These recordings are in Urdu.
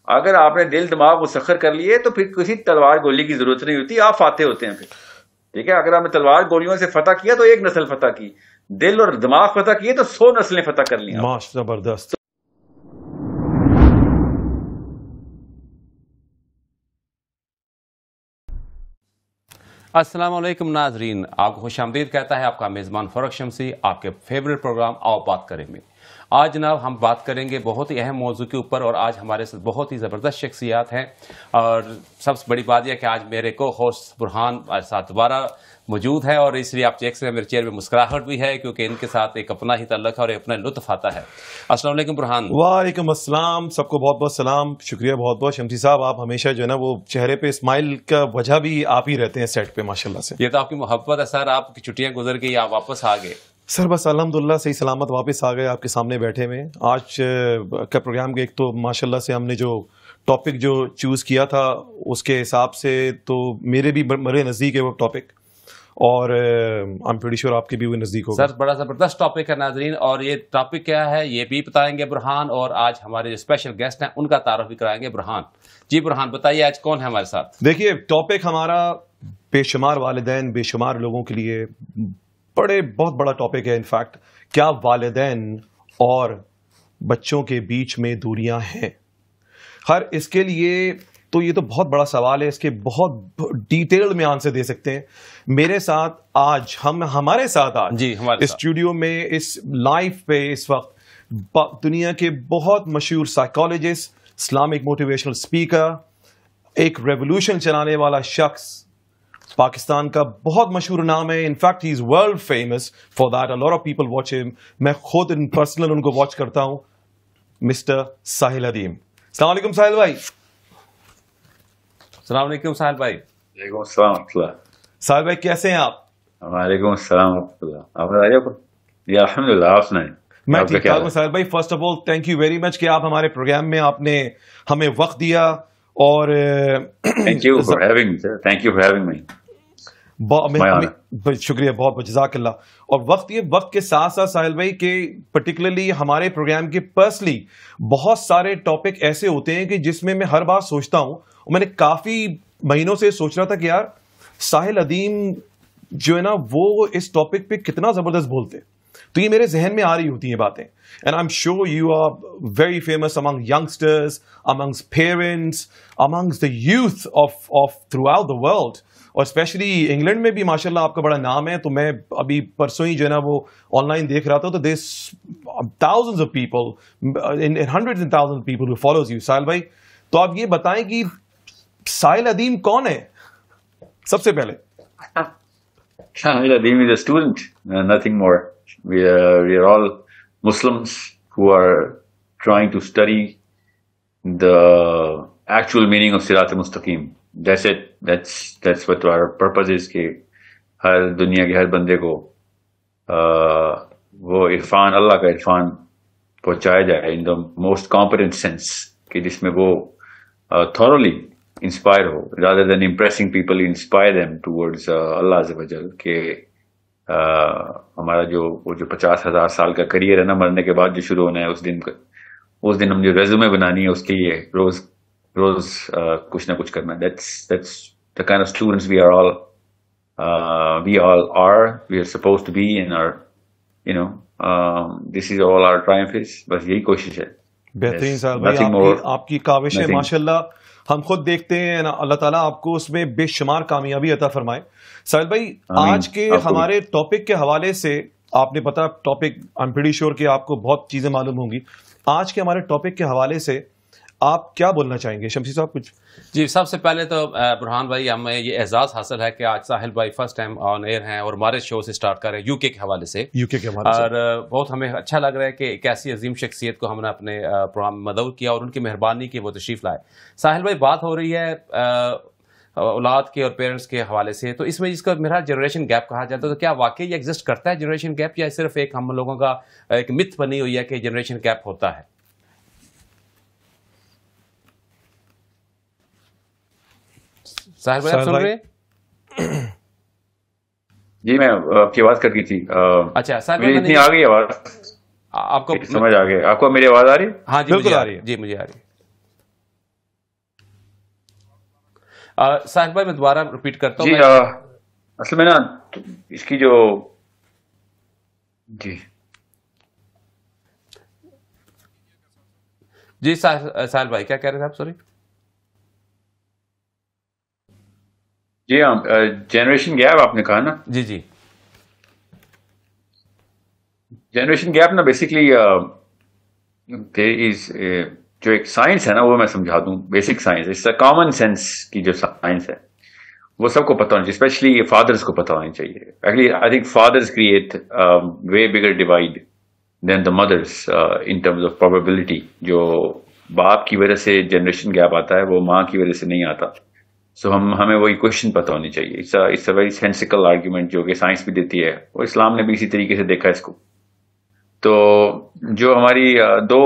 اگر آپ نے دل دماغ مسخر کر لیے تو پھر کسی تلوار گولی کی ضرورت نہیں ہوتی, آپ فاتح ہوتے ہیں پھر. ٹھیک ہے, اگر آپ نے تلوار گولیوں سے فتح کیا تو ایک نسل فتح کی, دل اور دماغ فتح کیے تو 100 نسلیں فتح کر لیں. زبردست. السلام علیکم ناظرین, آپ کو خوش آمدید کہتا ہے آپ کا میزبان فروخ شمسی, آپ کے فیوریٹ پروگرام آؤ بات کریں میں. آج جناب ہم بات کریں گے بہت ہی اہم موضوع کے اوپر, اور آج ہمارے ساتھ بہت ہی زبردست شخصیات ہیں, اور سب سے بڑی بات یہ کہ آج میرے کو ہوسٹ برہان ساتھ دوبارہ موجود ہے, اور اس لیے آپ چیک سے میرے چہرے میں مسکراہٹ بھی ہے کیونکہ ان کے ساتھ ایک اپنا ہی تعلق ہے اور ایک اپنا لطف آتا ہے. السلام علیکم برہان. وعلیکم السلام, سب کو بہت بہت سلام. شکریہ بہت بہت شمسی صاحب, آپ ہمیشہ جو ہے نا وہ چہرے پہ اسمائل کا وجہ بھی آپ ہی رہتے ہیں سیٹ پہ ماشاءاللہ سے. یہ تو آپ کی محبت ہے سر, آپ کی چھٹیاں گزر گئی, آپ واپس آ گئے. سر بس الحمدللہ صحیح سلامت واپس آ گئے, آپ کے سامنے بیٹھے ہوئے. آج کا پروگرام کے ایک تو ماشاءاللہ سے ہم نے جو ٹاپک جو چوز کیا تھا اس کے حساب سے تو میرے بھی بڑے نزدیک ہے وہ ٹاپک, اور I'm pretty sure آپ کے بھی وہ نزدیک ہوگا. سر بڑا زبردست ٹاپک ہے ناظرین, اور یہ ٹاپک کیا ہے یہ بھی بتائیں گے برہان, اور آج ہمارے جو اسپیشل گیسٹ ہیں ان کا تعارف بھی کرائیں گے برہان. جی برہان بتائیے آج کون ہے ہمارے ساتھ. دیکھیے ٹاپک ہمارا بے شمار والدین, بے شمار لوگوں کے لیے بہت بڑا ٹاپک ہے. انفیکٹ کیا والدین اور بچوں کے بیچ میں دوریاں ہیں؟ خیر اس کے لیے تو یہ تو بہت بڑا سوال ہے, اس کے بہت ڈیٹیل میں آنسر دے سکتے ہیں. میرے ساتھ آج ہمارے ساتھ آج جی اسٹوڈیو میں اس لائف پہ اس وقت دنیا کے بہت مشہور سائیکالوجسٹ, اسلامک موٹیویشنل اسپیکر, ایک ریولوشن چلانے والا شخص, پاکستان کا بہت مشہور نام ہے. In fact he is world famous for that, a lot of people watch ہم. میں خود ان پرسنل ان کو واچ کرتا ہوں. مسٹر ساحل ادیم. السلام علیکم ساحل بھائی. السلام علیکم ساحل بھائی. وعلیکم السلام ورحمۃ اللہ. ساحل بھائی کیسے ہیں آپ؟ وعلیکم السلام ورحمۃ اللہ. آپ بتائیے. جی الحمد للہ, آپ سنائیں. میں ٹھیک ٹھاک ہوں ساحل بھائی. First of all thank you very much کہ آپ ہمارے پروگرام میں آپ نے ہمیں وقت دیا, اور thank you for having me sir, thank you for having me. شکریہ بہت بہت, جزاک اللہ. اور وقت کے ساتھ ساتھ ساحل بھائی کہ پرٹیکولرلی ہمارے پروگرام کے پرسنلی بہت سارے ٹاپک ایسے ہوتے ہیں کہ جس میں ہر بار سوچتا ہوں, اور میں نے کافی مہینوں سے سوچ رہا تھا کہ یار ساحل ادیم جو ہے نا وہ اس ٹاپک پہ کتنا زبردست بولتے, تو یہ میرے ذہن میں آ رہی ہوتی ہیں باتیں. And I'm sure you are very famous among youngsters, amongst parents, amongst the youth of throughout the world, اور اسپیشلی انگلینڈ میں بھی ماشاء اللہ آپ کا بڑا نام ہے. تو میں ابھی پرسوں ہی جو ہے نا وہ آن لائن دیکھ رہا تھا, تو دیر thousands of people, hundreds and thousands of people who follows you. ساحل بھائی تو آپ یہ بتائیں کہ ساحل ادیم کون ہے سب سے پہلے؟ Sahil Adim is a student, nothing more. We are all Muslims who are trying to study the actual meaning of Sirat al-Mustaqim. That's it. That's what our purpose is, کہ ہر دنیا کے ہر بندے کو وہ عرفان, اللہ کا عرفان پہنچایا جائے in the most competent sense, کہ جس میں وہ thoroughly inspire ہو, rather than impressing people, inspire them towards Allah Azza wa Jal. کہ ہمارا جو 50,000 سال کا کریئر ہے نا, مرنے کے بعد جو شروع ہونا ہے, اس دن ہم جو ریزومے بنانی ہے اس کے لیے روز کچھ نہ کچھ کرنا. That's the kind of students we all are. We are supposed to be in our, this is all our triumph is. بس یہی کوشش ہے. بہترین صاحب بھائی, آپ کی کاوش ہے ماشاءاللہ, ہم خود دیکھتے ہیں. اللہ تعالیٰ آپ کو اس میں بے شمار کامیابی عطا فرمائے. ساحل بھائی آج کے ہمارے ٹاپک کے حوالے سے آپ نے پتا topic, I am pretty sure کہ آپ کو بہت چیزیں معلوم ہوں گی. آج کے ہمارے ٹاپک کے حوالے سے آپ کیا بولنا چاہیں گے شمسی صاحب کچھ؟ جی سب سے پہلے تو برہان بھائی ہمیں یہ اعزاز حاصل ہے کہ آج ساحل بھائی فرسٹ ٹائم آن ایئر ہیں اور ہمارے شو سے سٹارٹ کر رہے ہیں UK کے حوالے سے. اور بہت ہمیں اچھا لگ رہا ہے کہ ایک ایسی عظیم شخصیت کو ہم نے اپنے پروگرام میں مدعو کیا اور ان کی مہربانی کی وہ تشریف لائے. ساحل بھائی بات ہو رہی ہے اولاد کے اور پیرنٹس کے حوالے سے, تو اس میں جس کا میرا جنریشن گیپ کہا جاتا ہے, تو کیا واقعی یہ ایگزسٹ کرتا ہے جنریشن گیپ, یا صرف ایک ہم لوگوں کا ایک متھ بنی ہوئی ہے کہ جنریشن گیپ ہوتا ہے؟ ساحل بھائی آپ سن رہے ہیں؟ جی میں آپ کی آواز کٹ گئی تھی. اچھا ساحل بھائی اتنی آ گئی آواز, آپ کو سمجھ آ گئی؟ آپ کو میری آواز آ رہی ہے؟ ہاں جی بالکل آ رہی ہے. جی مجھے آ رہی ہے. ساحل بھائی میں دوبارہ ریپیٹ کرتا ہوں. جی اصل میں نا اس کی جو جی ساحل بھائی کیا کہہ رہے تھے آپ؟ سوری. جی ہاں جنریشن گیپ آپ نے کہا نا. جی جی جنریشن گیپ نا بیسکلی جو ایک سائنس ہے نا وہ میں سمجھا دوں. بیسک سائنس اس کامن سینس کی جو سائنس ہے وہ سب کو پتا ہونا چاہیے, اسپیشلی فادرز کو پتا ہونا چاہیے. Actually I think fathers create way bigger divide than the mothers in terms of probability. جو باپ کی وجہ سے جنریشن گیپ آتا ہے وہ ماں کی وجہ سے نہیں آتا. سو ہمیں وہی کوشچن پتا ہونی چاہیے. It's a very sensible argument جو کہ سائنس بھی دیتی ہے اور اسلام نے بھی اسی طریقے سے دیکھا اس کو. تو جو ہماری دو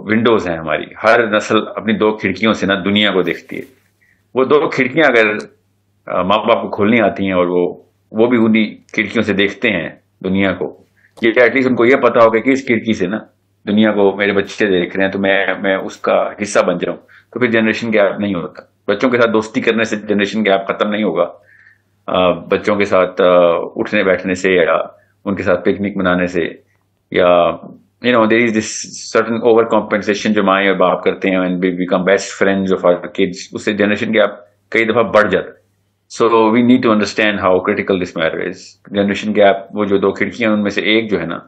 ونڈوز ہیں, ہماری ہر نسل اپنی 2 کھڑکیوں سے نا دنیا کو دیکھتی ہے. وہ 2 کھڑکیاں اگر ماں باپ کو کھولنی آتی ہیں اور وہ بھی انہیں کھڑکیوں سے دیکھتے ہیں دنیا کو, یہ ایٹ لیسٹ ان کو یہ پتا ہوگا کہ اس کھڑکی سے نا دنیا کو میرے بچے دیکھ رہے ہیں تو میں اس کا حصہ بن جاؤں, تو پھر جنریشن گیپ نہیں ہوتا. بچوں کے ساتھ دوستی کرنے سے جنریشن گیپ ختم نہیں ہوگا. بچوں کے ساتھ اٹھنے بیٹھنے سے یا ان کے ساتھ پکنک منانے سے یا there is this certain over compensation جو مائیں اور باپ کرتے ہیں and we become best friends of our kids, اس سے جنریشن گیپ کئی دفعہ بڑھ جاتا ہے. So we need to understand how critical this matter is. Generation gap وہ جو 2 کھڑکیاں ان میں سے ایک جو ہے نا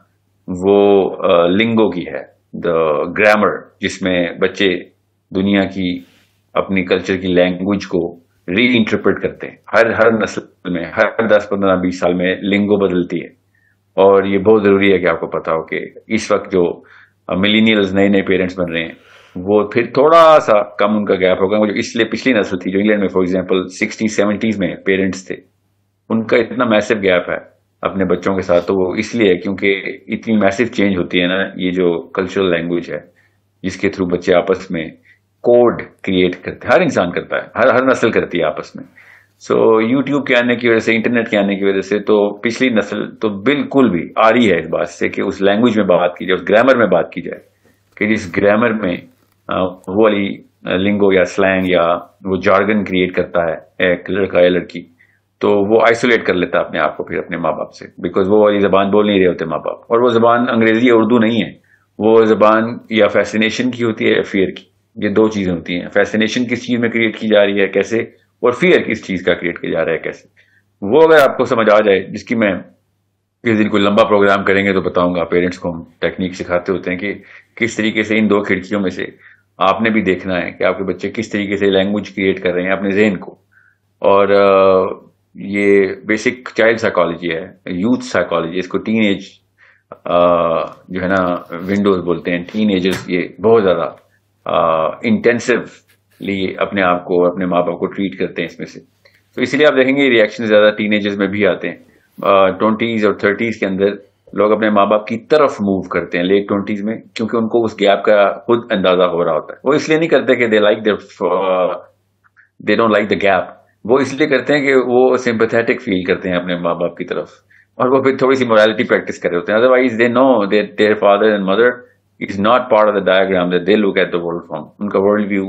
وہ لنگو کی ہے, دا گرامر, جس میں بچے دنیا کی اپنی کلچر کی لینگویج کو ری انٹرپریٹ کرتے ہیں. ہر نسل میں ہر 10 15 20 سال میں لنگو بدلتی ہے. اور یہ بہت ضروری ہے کہ آپ کو پتا ہو کہ اس وقت جو ملینیلز نئے پیرنٹس بن رہے ہیں وہ پھر تھوڑا سا کم ان کا گیپ ہوگا. وہ جو اس لیے پچھلی نسل تھی جو انگلینڈ میں فار ایگزامپل 60s 70s میں پیرنٹس تھے, ان کا اتنا میسو گیپ ہے اپنے بچوں کے ساتھ, تو وہ اس لیے کیونکہ اتنی میسو چینج ہوتی ہے نا. یہ جو کلچرل لینگویج ہے جس کے تھرو بچے آپس میں کوڈ کریٹ کرتے ہیں, ہر انسان کرتا ہے, ہر نسل کرتی ہے آپس میں. سو یوٹیوب کے آنے کی وجہ سے, انٹرنیٹ کے آنے کی وجہ سے تو پچھلی نسل تو بالکل بھی آ رہی ہے اس بات سے کہ اس لینگویج میں بات کی جائے, اس گرامر میں بات کی جائے, کہ جس گرامر میں وہ والی لنگو یا سلینگ یا وہ جارگن کریٹ کرتا ہے ایک لڑکا یا لڑکی, تو وہ آئسولیٹ کر لیتا ہے اپنے آپ کو پھر اپنے ماں باپ سے, بیکاز وہ والی زبان بول نہیں رہے ہوتے ماں باپ. اور وہ زبان انگریزی یا اردو نہیں ہے, وہ زبان یا فیسینیشن کی ہوتی ہے یا فیئر کی. یہ 2 چیزیں ہوتی ہیں. فیسینیشن کس چیز میں کریٹ کی جا رہی ہے کیسے, اور فیئر کس چیز کا کریٹ کیا جا رہا ہے کیسے. وہ اگر آپ کو سمجھ آ جائے, جس کی میں کس دن کوئی لمبا پروگرام کریں گے تو بتاؤں گا. پیرنٹس کو ہم ٹیکنیک سکھاتے ہوتے ہیں کہ کس طریقے سے ان 2 کھڑکیوں میں سے آپ نے بھی دیکھنا ہے کہ آپ کے بچے کس طریقے سے لینگویج کریٹ کر رہے ہیں اپنے ذہن کو. اور یہ بیسک چائلڈ سائیکالوجی ہے, یوتھ سائیکالوجی, اس کو ٹین ایج جو ہے نا ونڈوز بولتے ہیں. ٹین ایجرز یہ بہت زیادہ انٹینسولی اپنے آپ کو اپنے ماں باپ کو ٹریٹ کرتے ہیں اس میں سے. تو اس لیے آپ دیکھیں گے ریئیکشن زیادہ ٹین ایجرز میں بھی آتے ہیں. 20s اور 30s کے اندر لوگ اپنے ماں باپ کی طرف موو کرتے ہیں لیٹ 20s میں, کیونکہ ان کو اس گیپ کا خود اندازہ ہو رہا ہوتا ہے. وہ اس لیے نہیں کرتے کہ they don't like the gap, وہ اس لیے کرتے ہیں کہ وہ سمپیتھیٹک فیل کرتے ہیں اپنے ماں باپ کی طرف, اور وہ پھر تھوڑی سی مورالٹی پریکٹس کر رہے ہوتے ہیں. Otherwise they know that their father and mother is not part of the diagram that they look at the world from. ان کا ورلڈ ویو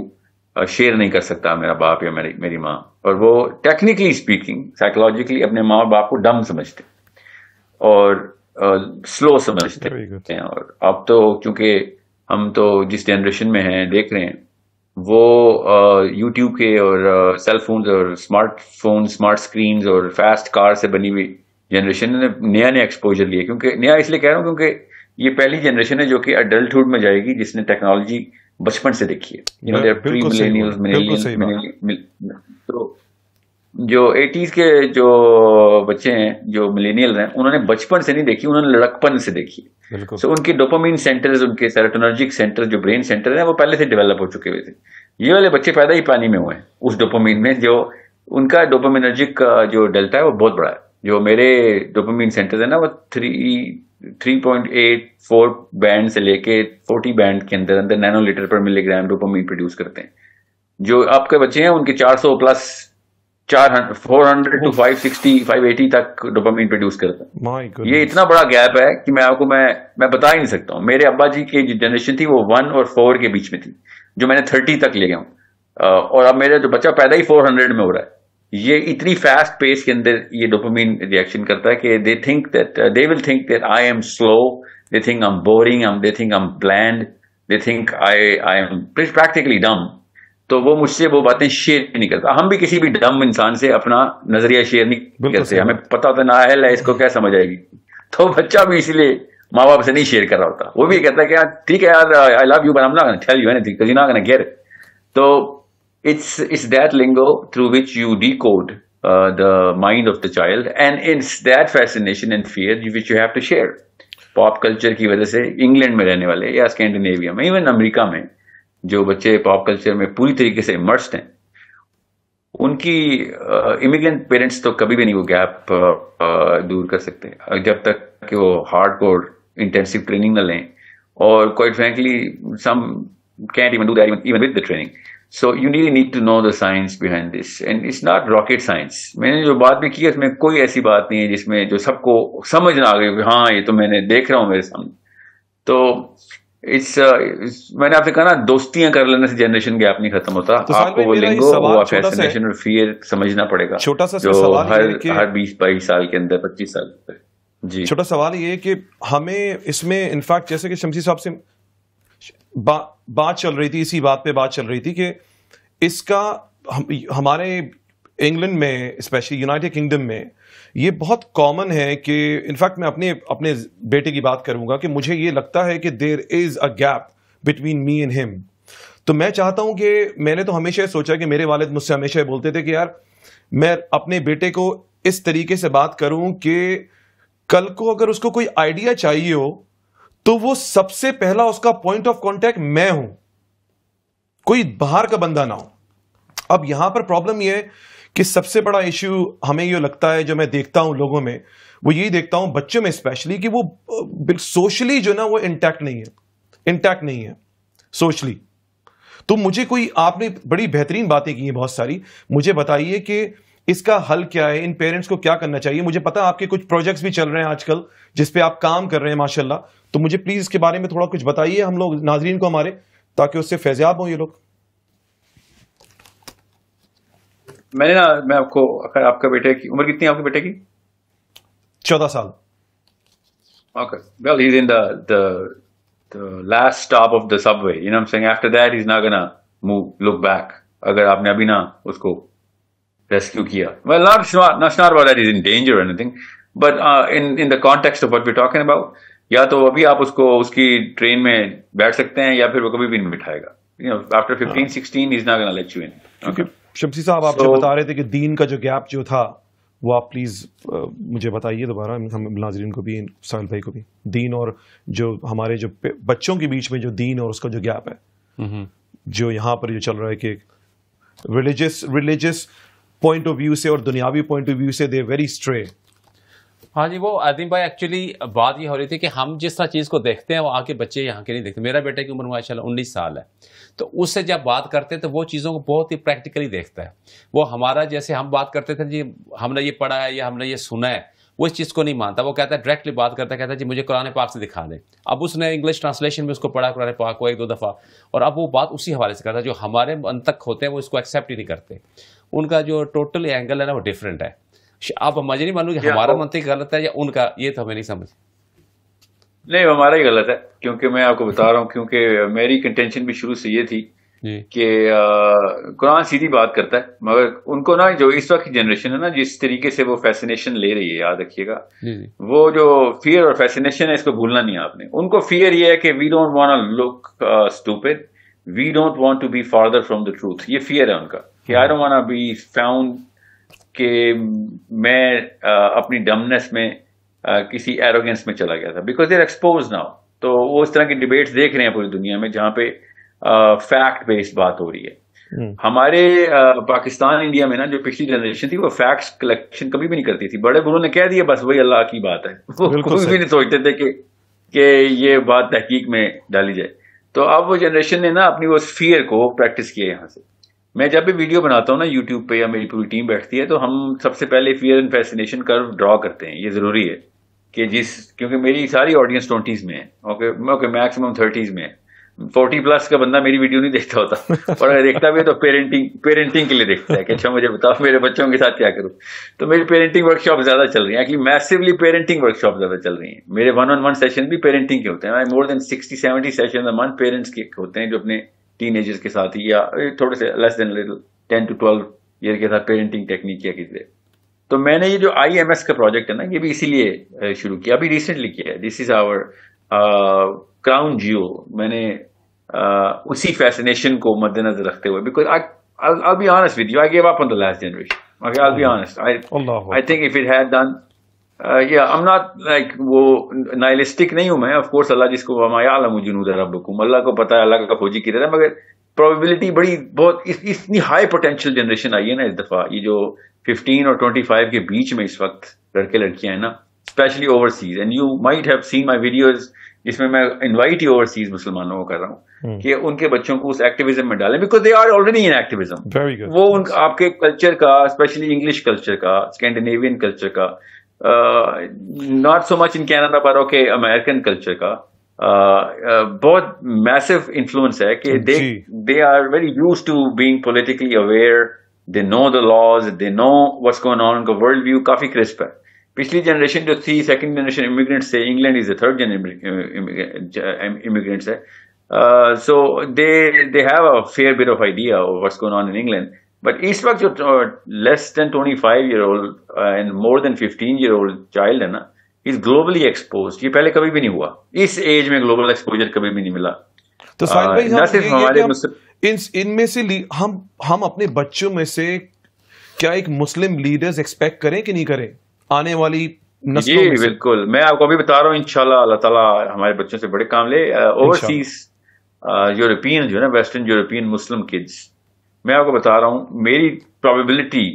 شیئر نہیں کر سکتا میرا باپ یا میری ماں. اور وہ ٹیکنیکلی اسپیکنگ سائیکولوجیکلی اپنے ماں باپ کو ڈم سمجھتے اور سلو سمجھتے ہیں. اور اب تو چونکہ ہم تو جس جنریشن میں ہیں دیکھ رہے ہیں وہ یوٹیوب کے اور سیل فونز اور اسمارٹ اسکرینز اور فاسٹ کار سے بنی ہوئی جنریشن نے نیا ایکسپوجر لیا. کیونکہ نیا اس لیے کہہ رہا ہوں کیونکہ یہ پہلی جنریشن ہے جو کہ اڈلٹہڈ میں جائے گی جس نے ٹیکنالوجی بچپن سے دیکھی ہے. تو جو 80s کے جو بچے ہیں جو ملینیل ہیں انہوں نے بچپن سے نہیں دیکھی, انہوں نے لڑکپن سے دیکھی. سو ان کے ڈوپامین سینٹرز, ان کے سیروٹونرجک سینٹر جو برین سینٹر ہیں وہ پہلے سے ڈیولپ ہو چکے ہوئے تھے. یہ والے بچے پیدا ہی پانی میں ہوئے ہیں اس ڈوپامین میں, جو ان کا ڈوپامینرجک کا جو ڈیلٹا ہے وہ بہت بڑا ہے. جو میرے ڈوپامین سینٹرز ہیں نا وہ 3.84 بینڈ سے لے کے 40 بینڈ کے اندر نینو لیٹر پر ملی گرام ڈوپامین پروڈیوس کرتے ہیں. جو آپ کے بچے ہیں ان کے 400 پلس 400 to 560 580 تک ڈوپامین پروڈیوس کرتے ہیں. یہ اتنا بڑا گیپ ہے کہ میں آپ کو میں بتا ہی نہیں سکتا ہوں. میرے ابا جی کی جو جنریشن تھی وہ 1 اور 4 کے بیچ میں تھی, جو میں نے 30 تک لے گیا ہوں. اور اب میرا جو بچہ پیدا ہی 400 میں ہو رہا ہے, یہ اتنی فاسٹ پیس کے اندر یہ ڈوپامین ریئیکشن کرتا ہے کہ they will think that I am slow, they think I'm boring, they think I'm bland, they think I am practically dumb. تو وہ مجھ سے وہ باتیں شیئر نہیں کرتا. ہم بھی کسی بھی ڈم انسان سے اپنا نظریہ شیئر نہیں کرتے, ہمیں پتا ہوتا نا ہے اس کو کیا سمجھ آئے گی. تو بچہ بھی اسی لیے ماں باپ سے نہیں شیئر کر رہا ہوتا, وہ بھی کہتا ہے کہ یار ٹھیک ہے یار, I love you but I'm not going to tell you anything because you're not going to get it. تو it's that lingo through which you decode the mind of the child, and it's that fascination and fear which you have to share. Pop culture کی وجہ سے انگلینڈ میں رہنے والے یا اسکینڈینیویا میں, ایون امریکہ میں جو بچے پاپ کلچر میں پوری طریقے سے امرسڈ ہیں, ان کی امیگرینٹ پیرنٹس تو کبھی بھی نہیں وہ گیپ دور کر سکتے جب تک کہ وہ ہارڈ کور انٹینسو ٹریننگ نہ لیں. اور quite frankly some can't even do that even with the training. So you really need to know the science behind this, and it's not rocket science. میں نے جو بات بھی کی اس میں کوئی ایسی بات نہیں ہے جس میں جو سب کو سمجھ نہ آ گئی کہ ہاں یہ تو میں نے دیکھ رہا ہوں میرے سامنے. تو میں نے آپ سے کہا نا, دوستیاں کر لینے سے جنریشن گیپ نہیں ختم ہوتا. آپ کو وہ لنگو, وہ فیسنیشن اور فیئر سمجھنا پڑے گا چھوٹا سا جو سوال ہر 20-22 سال کے اندر, 25 سال کے اندر. جی چھوٹا سوال یہ کہ ہمیں اس میں انفیکٹ جیسے کہ شمسی صاحب سے بات چل رہی تھی, اسی بات پہ بات چل رہی تھی کہ اس کا ہمارے انگلینڈ میں اسپیشلی یونائٹیڈ کنگڈم میں یہ بہت کامن ہے کہ انفیکٹ میں اپنے بیٹے کی بات کروں گا کہ مجھے یہ لگتا ہے کہ there is a gap between me and ہم. تو میں چاہتا ہوں کہ میں نے تو ہمیشہ سوچا کہ میرے والد مجھ سے ہمیشہ بولتے تھے کہ یار میں اپنے بیٹے کو اس طریقے سے بات کروں کہ کل کو اگر اس کو کوئی آئیڈیا چاہیے ہو تو وہ سب سے پہلا اس کا پوائنٹ آف کانٹیکٹ میں ہوں, کوئی باہر کا بندہ نہ ہو. اب یہاں پر پرابلم یہ ہے کہ سب سے بڑا ایشو ہمیں یہ لگتا ہے, جو میں دیکھتا ہوں لوگوں میں, وہ یہی دیکھتا ہوں بچوں میں اسپیشلی, کہ وہ سوشلی جو نا وہ انٹیکٹ نہیں ہے سوشلی. تو مجھے کوئی, آپ نے بڑی بہترین باتیں کی ہیں بہت ساری, مجھے بتائیے کہ اس کا حل کیا ہے, ان پیرنٹس کو کیا کرنا چاہیے. مجھے پتا آپ کے کچھ پروجیکٹس بھی چل رہے ہیں آج کل جس پہ آپ کام کر رہے ہیں ماشاء اللہ, تو مجھے پلیز اس کے بارے میں تھوڑا کچھ بتائیے ہم لوگ ناظرین کو ہمارے, تاکہ اس سے فیضیاب ہوں یہ لوگ. میں نے نا, میں آپ کو, اگر آپ کا بیٹے کی عمر کتنی ہے آپ کے بیٹے کی؟ 14 سال. Okay. Well, he's in the last stop of the subway. You know what I'm saying? After that, he's not gonna look back. اگر آپ نے ابھی نا اس کو ریسکیو کیا. Well, not about that he's in danger or anything, but in the context of what we're talking about, یا تو ابھی آپ اس کو اس کی ٹرین میں بیٹھ سکتے ہیں یا پھر وہ کبھی بھی نہیں بٹھائے گا. You know, after 15-16, he's not gonna let you in. Okay. شمسی صاحب آپ جو بتا رہے تھے کہ دین کا جو گیپ جو تھا وہ آپ پلیز مجھے بتائیے دوبارہ, ہم ناظرین کو بھی, ساحل بھائی کو بھی, دین اور جو ہمارے جو بچوں کے بیچ میں جو دین اور اس کا جو گیپ ہے جو یہاں پر جو چل رہا ہے کہ ریلیجس پوائنٹ آف ویو سے اور دنیاوی پوائنٹ آف ویو سے دے ویری اسٹرے. ہاں جی, وہ عظیم بھائی ایکچولی بات یہ ہو رہی تھی کہ ہم جس طرح چیز کو دیکھتے ہیں وہ آ کے بچے یہاں کے نہیں دیکھتے. میرا بیٹا کی عمر ماشاء اللہ 19 سال ہے, تو اس سے جب بات کرتے ہیں تو وہ چیزوں کو بہت ہی پریکٹیکلی دیکھتا ہے. وہ ہمارا جیسے ہم بات کرتے تھے جی ہم نے یہ پڑھا ہے یا ہم نے یہ سنا ہے, وہ اس چیز کو نہیں مانتا. وہ کہتا ہے ڈائریکٹلی بات کرتا ہے, کہتا ہے جی مجھے قرآن پاک سے دکھا دیں. اب اس نے انگلش ٹرانسلیشن میں اس کو پڑھا قرآن پاک کو 1-2 دفعہ, اور اب وہ بات اسی حوالے سے کرتا ہے. جو ہمارے منطق ہوتے ہیں وہ اس کو ایکسیپٹ ہی نہیں کرتے. ان کا جو ٹوٹل اینگل ہے نا وہ ڈفرینٹ ہے. آپ مجھے نہیں مانو کہ ہمارا منطق غلط ہے یا ان کا, یہ تو ہمیں نہیں سمجھ. نہیں, ہمارا ہی غلط ہے, کیونکہ میں آپ کو بتا رہا ہوں, کیونکہ میری کنٹینشن بھی شروع سے یہ تھی کہ قرآن سیدھی بات کرتا ہے, مگر ان کو نا جو اس وقت کی جنریشن ہے نا جس طریقے سے وہ فیسنیشن لے رہی ہے, یاد رکھیے گا, وہ جو فیئر اور فیسنیشن ہے اس کو بھولنا نہیں ہے آپ نے. ان کو فیئر یہ ہے کہ we don't want to look stupid, we don't want to be farther from the truth. یہ فیئر ہے ان کا کہ I don't want be found کہ میں اپنی ڈمنس میں کسی ایروگینس میں چلا گیا تھا, because they are expose now. تو وہ اس طرح کی ڈبیٹس دیکھ رہے ہیں پوری دنیا میں جہاں پہ فیکٹ بیسڈ بات ہو رہی ہے. ہمارے پاکستان انڈیا میں نا جو پچھلی جنریشن تھی وہ فیکٹس کلیکشن کبھی بھی نہیں کرتی تھی. بڑے بڑوں نے کہہ دیا بس وہی اللہ کی بات ہے, وہ کبھی بھی نہیں سوچتے تھے کہ یہ بات تحقیق میں ڈالی جائے. تو اب وہ جنریشن نے نا اپنی وہ فیئر کو پریکٹس کیا یہاں سے. میں جب بھی ویڈیو بناتا ہوں نا یوٹیوب پہ یا میری پوری ٹیم بیٹھتی ہے تو ہم سب سے پہلے فیئر اینڈ فیسنیشن کرو ڈرا کرتے ہیں. یہ ضروری ہے کہ کیونکہ میری ساری آڈینس 20s میں ہے, اوکے میکسیمم 30s میں ہے, 40+ کا بندہ میری ویڈیو نہیں دیکھتا ہوتا، اور اگر دیکھتا بھی ہے تو پیرنٹنگ کے لیے دیکھتا ہے کہ اچھا مجھے بتاؤ میرے بچوں کے ساتھ کیا کروں. تو میری پیرنٹنگ ورک شاپ زیادہ چل رہی ہیں، ایکچولی میسیولی پیرنٹنگ ورک شاپ زیادہ چل رہی ہیں. میرے 1-on-1 سیشن بھی پیرنٹنگ کے ہوتے ہیں. مور دین 60-70 سیشن منتھ پیرنٹس کے ہوتے ہیں جو اپنے ٹین ایجرز کے ساتھ ہی یا تھوڑے سے لیس دین 10 to 12 ایئر کے ساتھ پیرنٹنگ ٹیکنیک کیا کیجیے. تو میں نے یہ جو IMS کا پروجیکٹ ہے نا، یہ بھی اسی لیے شروع کیا، ابھی ریسنٹلی کیا ہے. This is our crown Jio. میں نے اسی فیسنیشن کو مد نظر رکھتے ہوئے، because I'll be honest with you, I gave up on the last generation. Okay, I'll be honest. I think if it had done, I'm not like وہ نائلسٹک نہیں ہوں میں. آف کورس اللہ جس کو وما یعلم جنود ربکم، اللہ کو پتا ہے اللہ کا فوجی کی طرح، مگر پروبیبلٹی بڑی بہت اتنی ہائی پوٹینشیل جنریشن آئی ہے نا اس دفعہ. یہ جو 15 اور 25 کے بیچ میں اس وقت لڑکے لڑکیاں ہیں نا، especially overseas, and you might have seen my videos جس میں انوائٹ ہی اوورسیز مسلمانوں کو کر رہا ہوں کہ ان کے بچوں کو اس ایکٹیویزم میں ڈالیں، because they are already in activism. وہ آپ کے کلچر کا، اسپیشلی انگلش کلچر کا، اسکینڈینیوین کلچر کا، not so much in Canada پر اوکے امیرکن کلچر کا بہت میسو انفلوئنس ہے کہ they are very used to being politically aware. They know the laws, they know what's going on. ان کا ورلڈ ویو کافی کرسپ ہے. پچھلی جنریشن جو تھی سیکنڈ جنریشن امیگرینٹس سے، England is the third immigrants ہے. So they have a fair bit of idea of what's going on in England. But اس وقت جو less than 25 year old and more than 15 year old child ہے نا، از گلوبلی ایکسپوزڈ. یہ پہلے کبھی بھی نہیں ہوا. اس ایج میں گلوبل ایکسپوجر کبھی بھی نہیں ملا. تو ساحل بھائی، نہ صرف ہمارے ان میں سے ہم اپنے بچوں میں سے کیا ایک مسلم لیڈرز ایکسپیکٹ کریں کہ نہیں کریں آنے والی نسلوں میں؟ جی بالکل، میں آپ کو ابھی بتا رہا ہوں انشاءاللہ اللہ تعالیٰ ہمارے بچوں سے بڑے کام لے. اوورسیز یورپین جو ہے نا، ویسٹرن یورپین مسلم کڈز، میں آپ کو بتا رہا ہوں میری پروبیبلٹی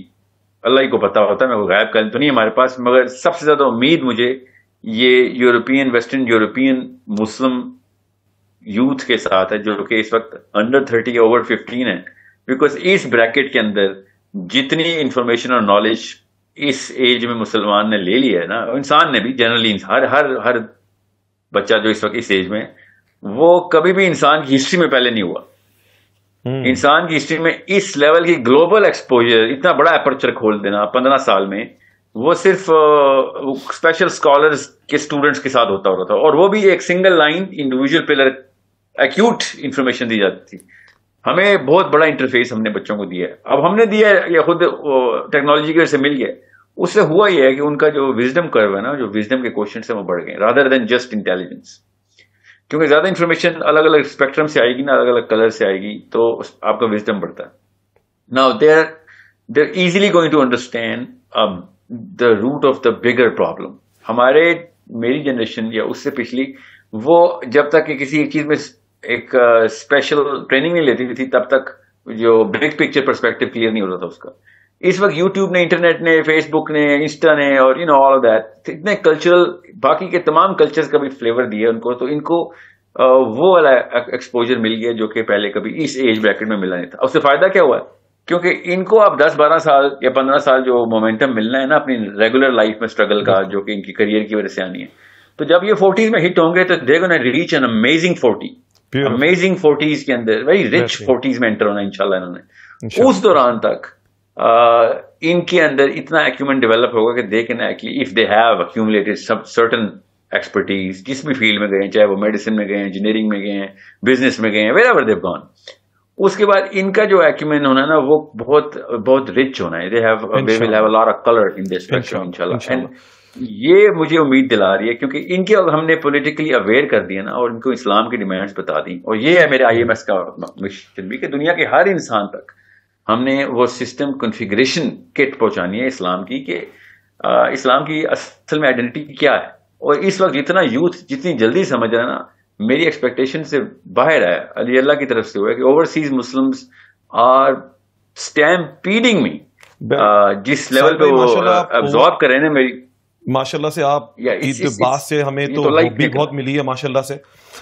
اللہ ہی کو پتا ہوتا ہے، میں کوئی غائب کل تو نہیں ہمارے پاس، مگر سب سے زیادہ امید مجھے یہ ویسٹرن یورپین مسلم یوتھ کے ساتھ ہے جو کہ اس وقت انڈر 30 اوور 15 ہے. بیکاز اس بریکٹ کے اندر جتنی انفارمیشن اور نالج اس ایج میں مسلمان نے لے لی ہے نا، انسان نے بھی جنرلی، ہر بچہ جو اس وقت اس ایج میں، وہ کبھی بھی انسان کی ہسٹری میں پہلے نہیں ہوا. انسان کی ہسٹری میں اس لیول کی گلوبل ایکسپوجر، اتنا بڑا اپرچر کھول دینا 15 سال میں، وہ صرف اسپیشل اسکالرز کے اسٹوڈنٹس کے ساتھ ہوتا تھا، اور وہ بھی ایک single line individual pillar acute information دی جاتی تھی. ہمیں بہت بڑا انٹرفیس ہم نے بچوں کو دیا ہے. اب ہم نے دیا ہے یا خود ٹیکنالوجی کی وجہ سے مل گیا. اس سے ہوا یہ ہے کہ ان کا جو وزڈم کرو ہے نا، جو وزڈم کے کوشچنس ہیں وہ بڑھ گئے رادر دین جسٹ انٹیلیجنس. کیونکہ زیادہ انفارمیشن الگ الگ اسپیکٹرم سے آئے گی نا، الگ الگ کلر سے آئے گی، تو آپ کا وزڈم بڑھتا ہے. Now they're easily going to understand the root of the bigger problem. میری جنریشن یا اس سے پچھلی، وہ جب تک کہ کسی چیز میں ایک اسپیشل ٹریننگ نہیں لیتی تھی تب تک جو بگ پکچر پرسپیکٹو کلیئر نہیں ہوتا تھا اس کا. اس وقت یوٹیوب نے، انٹرنیٹ نے، فیس بک نے، انسٹا نے، اور آل آف دیٹ اتنے کلچرل باقی کے تمام کلچرز کا بھی فلیور دیا ان کو، تو ان کو وہ والا ایکسپوجر مل گیا جو کہ پہلے کبھی اس ایج بریکٹ میں ملا نہیں تھا. اس سے فائدہ کیا ہوا ہے؟ کیونکہ ان کو اب 10-12 سال یا 15 سال جو مومنٹم ملنا ہے نا اپنی ریگولر لائف میں اسٹرگل کا، جو کہ ان کی کریئر کی وجہ سے آنی ہے، تو جب یہ 40s میں ہٹ ہوں گے تو دے گونا ریچ این امیزنگ 40s کے اندر، ویری رچ 40s میں انٹر ہونا انشاءاللہ انہوں نے. اس دوران تک ان کے اندر اتنا ایکیومنٹ ڈیولپ ہوگا کہ they can actually if they have accumulated certain expertise, جس بھی فیلڈ میں گئے ہیں، چاہے وہ میڈیسن میں گئے ہیں، انجینئرنگ میں گئے ہیں، بزنس میں گئے ہیں، wherever they have gone. اس کے بعد ان کا جو ایکیومن ہونا ہے نا، وہ بہت رچ ہونا ہے. They will have a lot of colour in this spectrum انشاءاللہ. یہ مجھے امید دلا رہی ہے کیونکہ ان کے ہم نے پولیٹیکلی اویئر کر دیا نا، اور ان کو اسلام کی ڈیمانڈز بتا دی. اور یہ ہے میرے IMS کا مشن بھی کہ دنیا کے ہر انسان تک ہم نے وہ سسٹم کنفیگریشن کٹ پہنچانی ہے اسلام کی، کہ اسلام کی اصل میں آئیڈینٹی کیا ہے. اور اس وقت جتنا یوتھ جتنی جلدی سمجھ رہا ہے نا، میری ایکسپیکٹیشن سے باہر ہے، علی اللہ کی طرف سے ہوا ہے کہ اوورسیز مسلمز آر اسٹیمپیڈنگ می. جس لیول پہ وہ ابزارب کر رہے ہیں نا میری ماشاءاللہ سے آپ کی بات سے ہمیں تو بھی بہت ملی ہے ماشاءاللہ سے.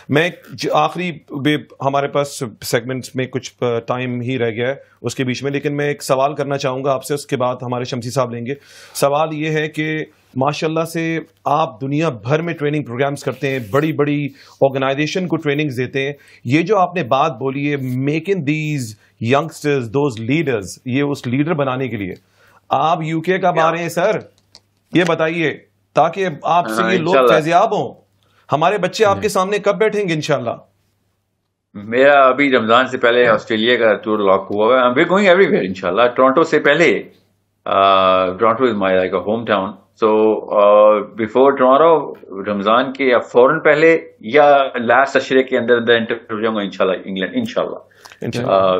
میں آخری ہمارے پاس سیگمنٹس میں کچھ ٹائم ہی رہ گیا ہے اس کے بیچ میں, لیکن میں ایک سوال کرنا چاہوں گا آپ سے, اس کے بعد ہمارے شمسی صاحب لیں گے. سوال یہ ہے کہ ماشاءاللہ سے آپ دنیا بھر میں ٹریننگ پروگرامز کرتے ہیں, بڑی بڑی آرگنائزیشن کو ٹریننگز دیتے ہیں. یہ جو آپ نے بات بولی ہے making these youngsters those leaders, یہ اس لیڈر بنانے کے لیے آپ یو کے کب آ رہے ہیں سر, یہ بتائیے, تاکہ آپ سے یہ لوگ فیضیاب ہوں. ہمارے بچے آپ کے سامنے کب بیٹھیں گے انشاءاللہ؟ میرا ابھی رمضان سے پہلے آسٹریلیا کا ٹور لاک ہوا ہے. وی گوئنگ ایوری ویئر انشاءاللہ. ٹورانٹو سے پہلے, Toronto is my like a hometown, so before Toronto رمضان کے یا فوراً پہلے یا لاسٹ اشرے کے اندر انٹر جاؤں گا انشاءاللہ انگلینڈ انشاءاللہ.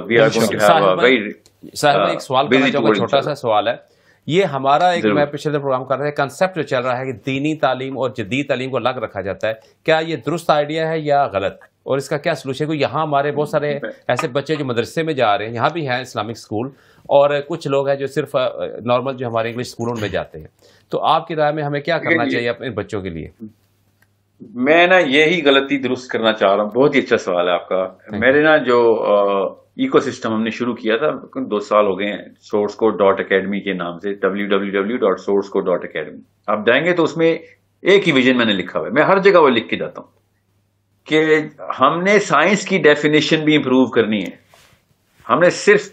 We are going to have a very. صاحب ایک سوال کرنا چاہوں گا, چھوٹا سا سوال ہے. یہ ہمارا ایک, میں پچھلے پروگرام کر رہا ہے, کنسپٹ جو چل رہا ہے کہ دینی تعلیم اور جدید تعلیم کو الگ رکھا جاتا ہے, کیا یہ درست آئیڈیا ہے یا غلط, اور اس کا کیا سلوشن ہے؟ کیونکہ یہاں ہمارے بہت سارے ایسے بچے جو مدرسے میں جا رہے ہیں, یہاں بھی ہیں اسلامک اسکول, اور کچھ لوگ ہیں جو صرف نارمل جو ہمارے انگلش اسکولوں میں جاتے ہیں. تو آپ کی رائے میں ہمیں کیا کرنا چاہیے اپنے بچوں کے لیے؟ میں نا یہی غلطی درست کرنا چاہ رہا ہوں. بہت ہی اچھا سوال ہے آپ کا. میرے نا جو ایکو سسٹم ہم نے شروع کیا تھا 2 سال ہو گئے ہیں, سورس کوڈ ڈاٹ اکیڈمی کے نام سے, www.sourceCode.academy. آپ جائیں گے تو اس میں ایک ہی ویژن میں نے لکھا ہوا ہے, میں ہر جگہ وہ لکھ کے جاتا ہوں کہ ہم نے سائنس کی ڈیفینیشن بھی امپروو کرنی ہے. ہم نے صرف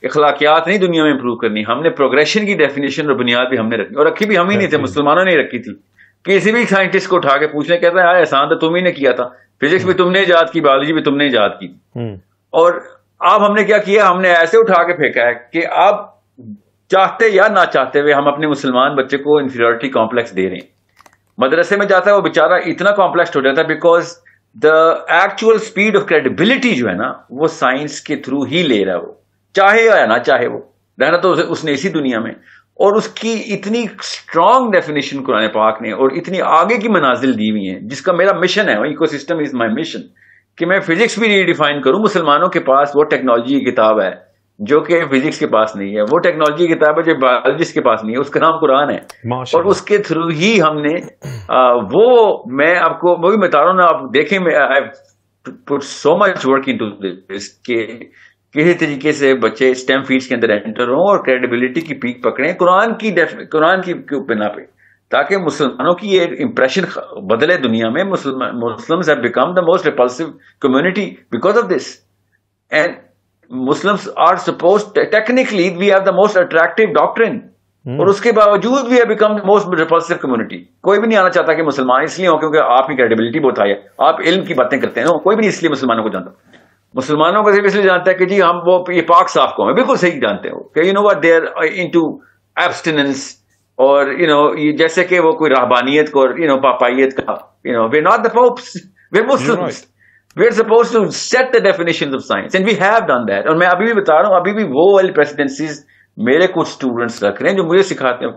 اخلاقیات نہیں دنیا میں امپروو کرنی, ہم نے پروگریشن کی ڈیفینیشن اور بنیاد بھی ہم نے رکھنی, اور رکھی بھی ہم ہی نہیں تھے, مسلمانوں نے رکھی تھی. کسی بھی سائنٹسٹ کو اٹھا کے پوچھنے کہتا ہے احسان تو تم ہی نے کیا تھا, فزکس بھی تم نے ایجاد کی, بایولوجی بھی تم نے ایجاد کی. اور اب ہم نے کیا کیا, ہم نے ایسے اٹھا کے پھینکا ہے کہ اب چاہتے یا نہ چاہتے ہوئے ہم اپنے مسلمان بچے کو انفیریورٹی کمپلیکس دے رہے ہیں. مدرسے میں جاتا ہے وہ بیچارہ اتنا کمپلیکس ہو جاتا ہے because the actual speed of credibility جو ہے نا وہ سائنس کے تھرو ہی لے رہا ہے, وہ چاہے یا نہ چاہے, وہ رہنا تو اس نے اسی دنیا میں. اور اس کی اتنی اسٹرانگ ڈیفینیشن قرآن پاک نے اور اتنی آگے کی منازل دی ہوئی ہیں, جس کا میرا مشن ہے, ecosystem is my mission, کہ میں فزکس بھی ریڈیفائن کروں. مسلمانوں کے پاس وہ ٹیکنالوجی کی کتاب ہے جو کہ فزکس کے پاس نہیں ہے, وہ ٹیکنالوجی کی کتاب ہے جو بایولوجسٹ کے پاس نہیں ہے, اس کا نام قرآن ہے, اور اس کے تھرو ہی ہم نے وہ, میں آپ کو وہ بھی بتا رہا ہوں نا, آپ دیکھیں پٹ سو مچ ورک انٹو دس کہ کسی طریقے سے بچے اسٹیم فیلڈس کے اندر انٹر ہوں اور کریڈیبلٹی کی پیک پکڑیں قرآن کی بنا پہ, تاکہ مسلمانوں کی یہ امپریشن بدلے دنیا میں. Muslims have become the most repulsive community because of this, and Muslims are supposed, technically we have the most attractive doctrine, اور اس کے باوجود we have become the most repulsive community. کوئی بھی نہیں آنا چاہتا کہ مسلمان اس لیے ہو کیونکہ آپ کی کریڈیبلٹی بہت ہائی ہے, آپ علم کی باتیں کرتے ہیں, کوئی بھی نہیں اس لیے مسلمانوں کو جانتا. مسلمانوں کو صرف اس لیے جانتا ہے کہ جی ہم وہ یہ پاک صاف قوم ہے, بالکل صحیح جانتے ہو کہ what they are into abstinence, اور جیسے کہ وہ کوئی رہبانیت کو پاپائیت کا, we're not the popes, we're Muslims, we're supposed to set the definitions of science, and we have done that. اور میں ابھی بھی بتا رہا ہوں, ابھی بھی وہ والی پریسیڈنسیز میرے کچھ اسٹوڈنٹس رکھ رہے ہیں جو مجھے سکھاتے ہیں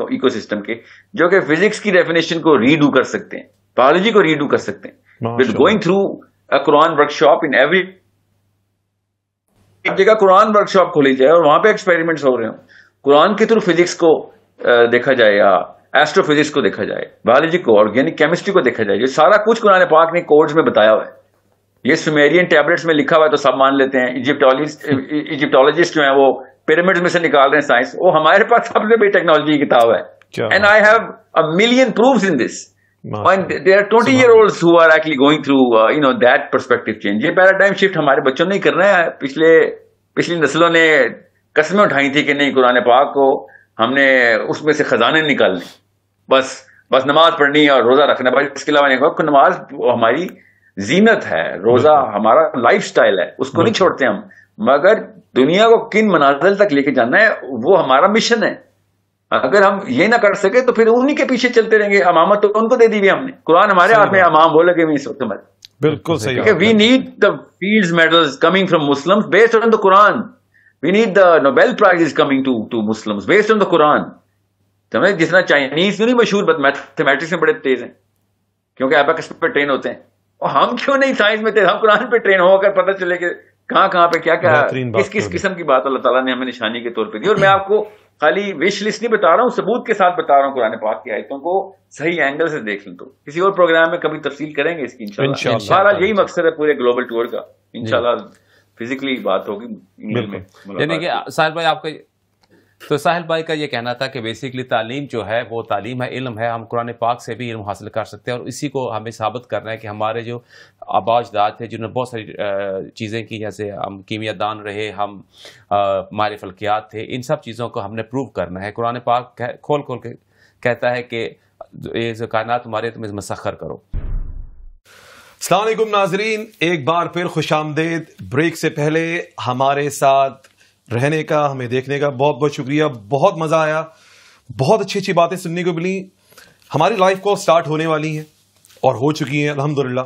ایکو سسٹم کے, جو کہ فزکس کی ڈیفینیشن کو ریڈو کر سکتے ہیں, بایولوجی کو ریڈو کر سکتے ہیں. we're going through a Quran workshop in every جگہ. قرآن ورک شاپ کھولی جائے اور وہاں پہ ایکسپیریمنٹس ہو رہے ہوں, قرآن کے تھرو فزکس کو دیکھا جائے, یا ایسٹرو فزکس کو دیکھا جائے, بایولوجی کو, آرگینک کیمسٹری کو دیکھا جائے. یہ سارا کچھ قرآن پاک نے کوڈز میں بتایا ہوا ہے. یہ سومیرین ٹیبلٹس میں لکھا ہوا ہے تو سب مان لیتے ہیں. ایجپٹولوجسٹ جو ہیں وہ پیرامڈز میں سے نکال رہے ہیں سائنس, وہ ہمارے پاس سب سے بڑی ٹیکنالوجی کی کتاب ہے. And I have a million proofs in this. And there are 20-year-olds who are actually going through that perspective change. یہ پیراڈائم شفٹ ہمارے بچوں نے کرنا ہے. پچھلی نسلوں نے قسمیں اٹھائی تھی کہ نہیں, قرآن پاک کو ہم نے اس میں سے خزانے نکالنے, بس نماز پڑھنی اور روزہ رکھنا, بس اس کے علاوہ نہیں. نماز ہماری زینت ہے, روزہ ہمارا لائف سٹائل ہے, اس کو نہیں چھوڑتے ہم, مگر دنیا کو کن منازل تک لے کے جانا ہے وہ ہمارا مشن ہے. اگر ہم یہ نہ کر سکے تو پھر انہی کے پیچھے چلتے رہیں گے. امامت تو ان کو دے دی ہوئی ہم نے, قرآن ہمارے ہاتھ میں, امام وہ لگے ہوئے اس وقت ہمارے. بالکل صحیح. We need the Fields medals coming from Muslims based on the Quran. We need the Nobel prize coming to Muslims based on the Quran. سمجھے, جس طرح چائنیز نہیں مشہور بٹ میتھمیٹکس میں بڑے تیز ہیں کیونکہ ایبیکس پہ ٹرین ہوتے ہیں, اور ہم کیوں نہیں سائنس میں تیز, ہم قرآن پہ ٹرین ہو کر پتہ چلے کہ کہاں پہ کیا کس قسم کی بات اللہ تعالیٰ نے ہمیں نشانی کے طور پہ دی. اور میں آپ کو خالی وش لسٹ نہیں بتا رہا ہوں، ثبوت کے ساتھ بتا رہا ہوں قرآن پاک کی آیتوں کو صحیح اینگل سے دیکھ لیں. تو کسی اور پروگرام میں کبھی تفصیل کریں گے اس کی انشاءاللہ. سارا یہی مقصد ہے پورے گلوبل ٹور کا. انشاءاللہ فزیکلی بات ہوگی. یعنی کہ ساحل بھائی آپ کا، تو ساحل بھائی کا یہ کہنا تھا کہ بیسیکلی تعلیم جو ہے وہ تعلیم ہے، علم ہے، ہم قرآن پاک سے بھی علم حاصل کر سکتے ہیں، اور اسی کو ہمیں ثابت کرنا ہے کہ ہمارے جو آباء اجداد تھے جنہوں نے بہت ساری چیزیں کی، جیسے ہم کیمیا دان رہے، ہم ماہر فلکیات تھے، ان سب چیزوں کو ہم نے پروو کرنا ہے. قرآن پاک کھول کھول کے کہتا ہے کہ یہ جو کائنات تمہارے تم مسخر کرو. السلام علیکم ناظرین، ایک بار پھر خوش آمدید. بریک سے پہلے ہمارے ساتھ رہنے کا، ہمیں دیکھنے کا بہت بہت شکریہ. بہت مزہ آیا، بہت اچھی اچھی باتیں سننے کو ملی. ہماری لائف کال سٹارٹ ہونے والی ہیں اور ہو چکی ہیں الحمدللہ.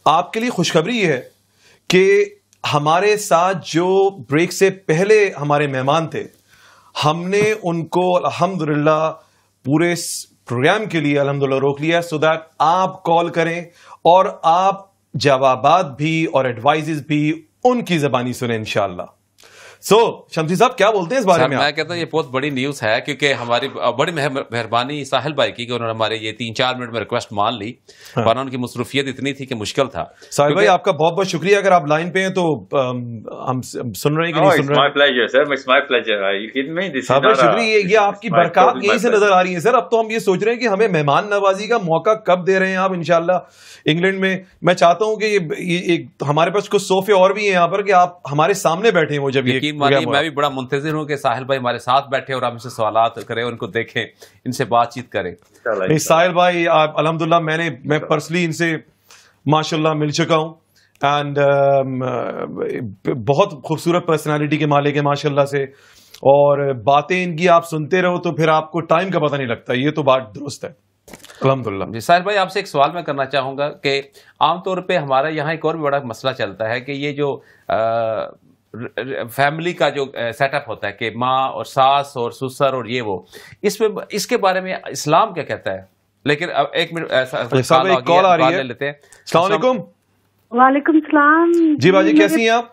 آپ کے لیے خوشخبری یہ ہے کہ ہمارے ساتھ جو بریک سے پہلے ہمارے مہمان تھے، ہم نے ان کو الحمدللہ پورے پروگرام کے لیے الحمدللہ روک لیا، سو دیٹ آپ کال کریں اور آپ جوابات بھی اور ایڈوائزز بھی ان کی زبانی سنیں انشاءاللہ. سو شمسی صاحب کیا بولتے ہیں اس بارے میں؟ میں کہتا ہوں یہ بہت بڑی نیوز ہے، کیونکہ ہماری بڑی مہربانی ساحل بھائی کی کہ انہوں نے ہمارے یہ 3-4 منٹ میں ریکویسٹ مان لی، ورنہ ان کی مصروفیت اتنی تھی کہ مشکل تھا. ساحل بھائی آپ کا بہت بہت شکریہ. اگر آپ لائن پہ ہیں تو ہم سن رہے ہیں کہ نہیں سن رہے ہیں؟ شکریہ، یہ آپ کی برکات یہیں سے نظر آ رہی ہیں سر. اب تو ہم یہ سوچ رہے ہیں کہ ہمیں مہمان نوازی کا موقع کب دے رہے ہیں آپ انشاءاللہ انگلینڈ میں. میں چاہتا ہوں کہ یہ ہمارے پاس کچھ صوفے اور بھی ہیں یہاں پر کہ آپ ہمارے سامنے بیٹھے ہیں. وہ جب یہ میں بھی بڑا منتظر ہوں کہ ساحل بھائی ہمارے ساتھ بیٹھے اور ہم ان سے سوالات کریں، ان کو دیکھیں، ان سے بات چیت کریں. نہیں ساحل بھائی الحمدللہ میں پرسنلی ان سے ماشاءاللہ مل چکا ہوں، اینڈ بہت خوبصورت پرسنالٹی کے مالک ہیں ماشاءاللہ سے، اور باتیں ان کی آپ سنتے رہو تو پھر آپ کو ٹائم کا پتہ نہیں لگتا. یہ تو بات درست ہے الحمدللہ. جی ساحل بھائی آپ سے ایک سوال میں کرنا چاہوں گا کہ عام طور پہ ہمارا یہاں ایک اور بھی بڑا مسئلہ چلتا ہے کہ یہ جو فیملی کا جو سیٹ اپ ہوتا ہے کہ ماں اور ساس اور سسر اور یہ وہ، اس کے بارے میں اسلام کیا کہتا ہے؟ لیکن اب ایک منٹ کال آ رہی ہے. السلام علیکم. وعلیکم السلام. جی باجی کیسی ہیں آپ؟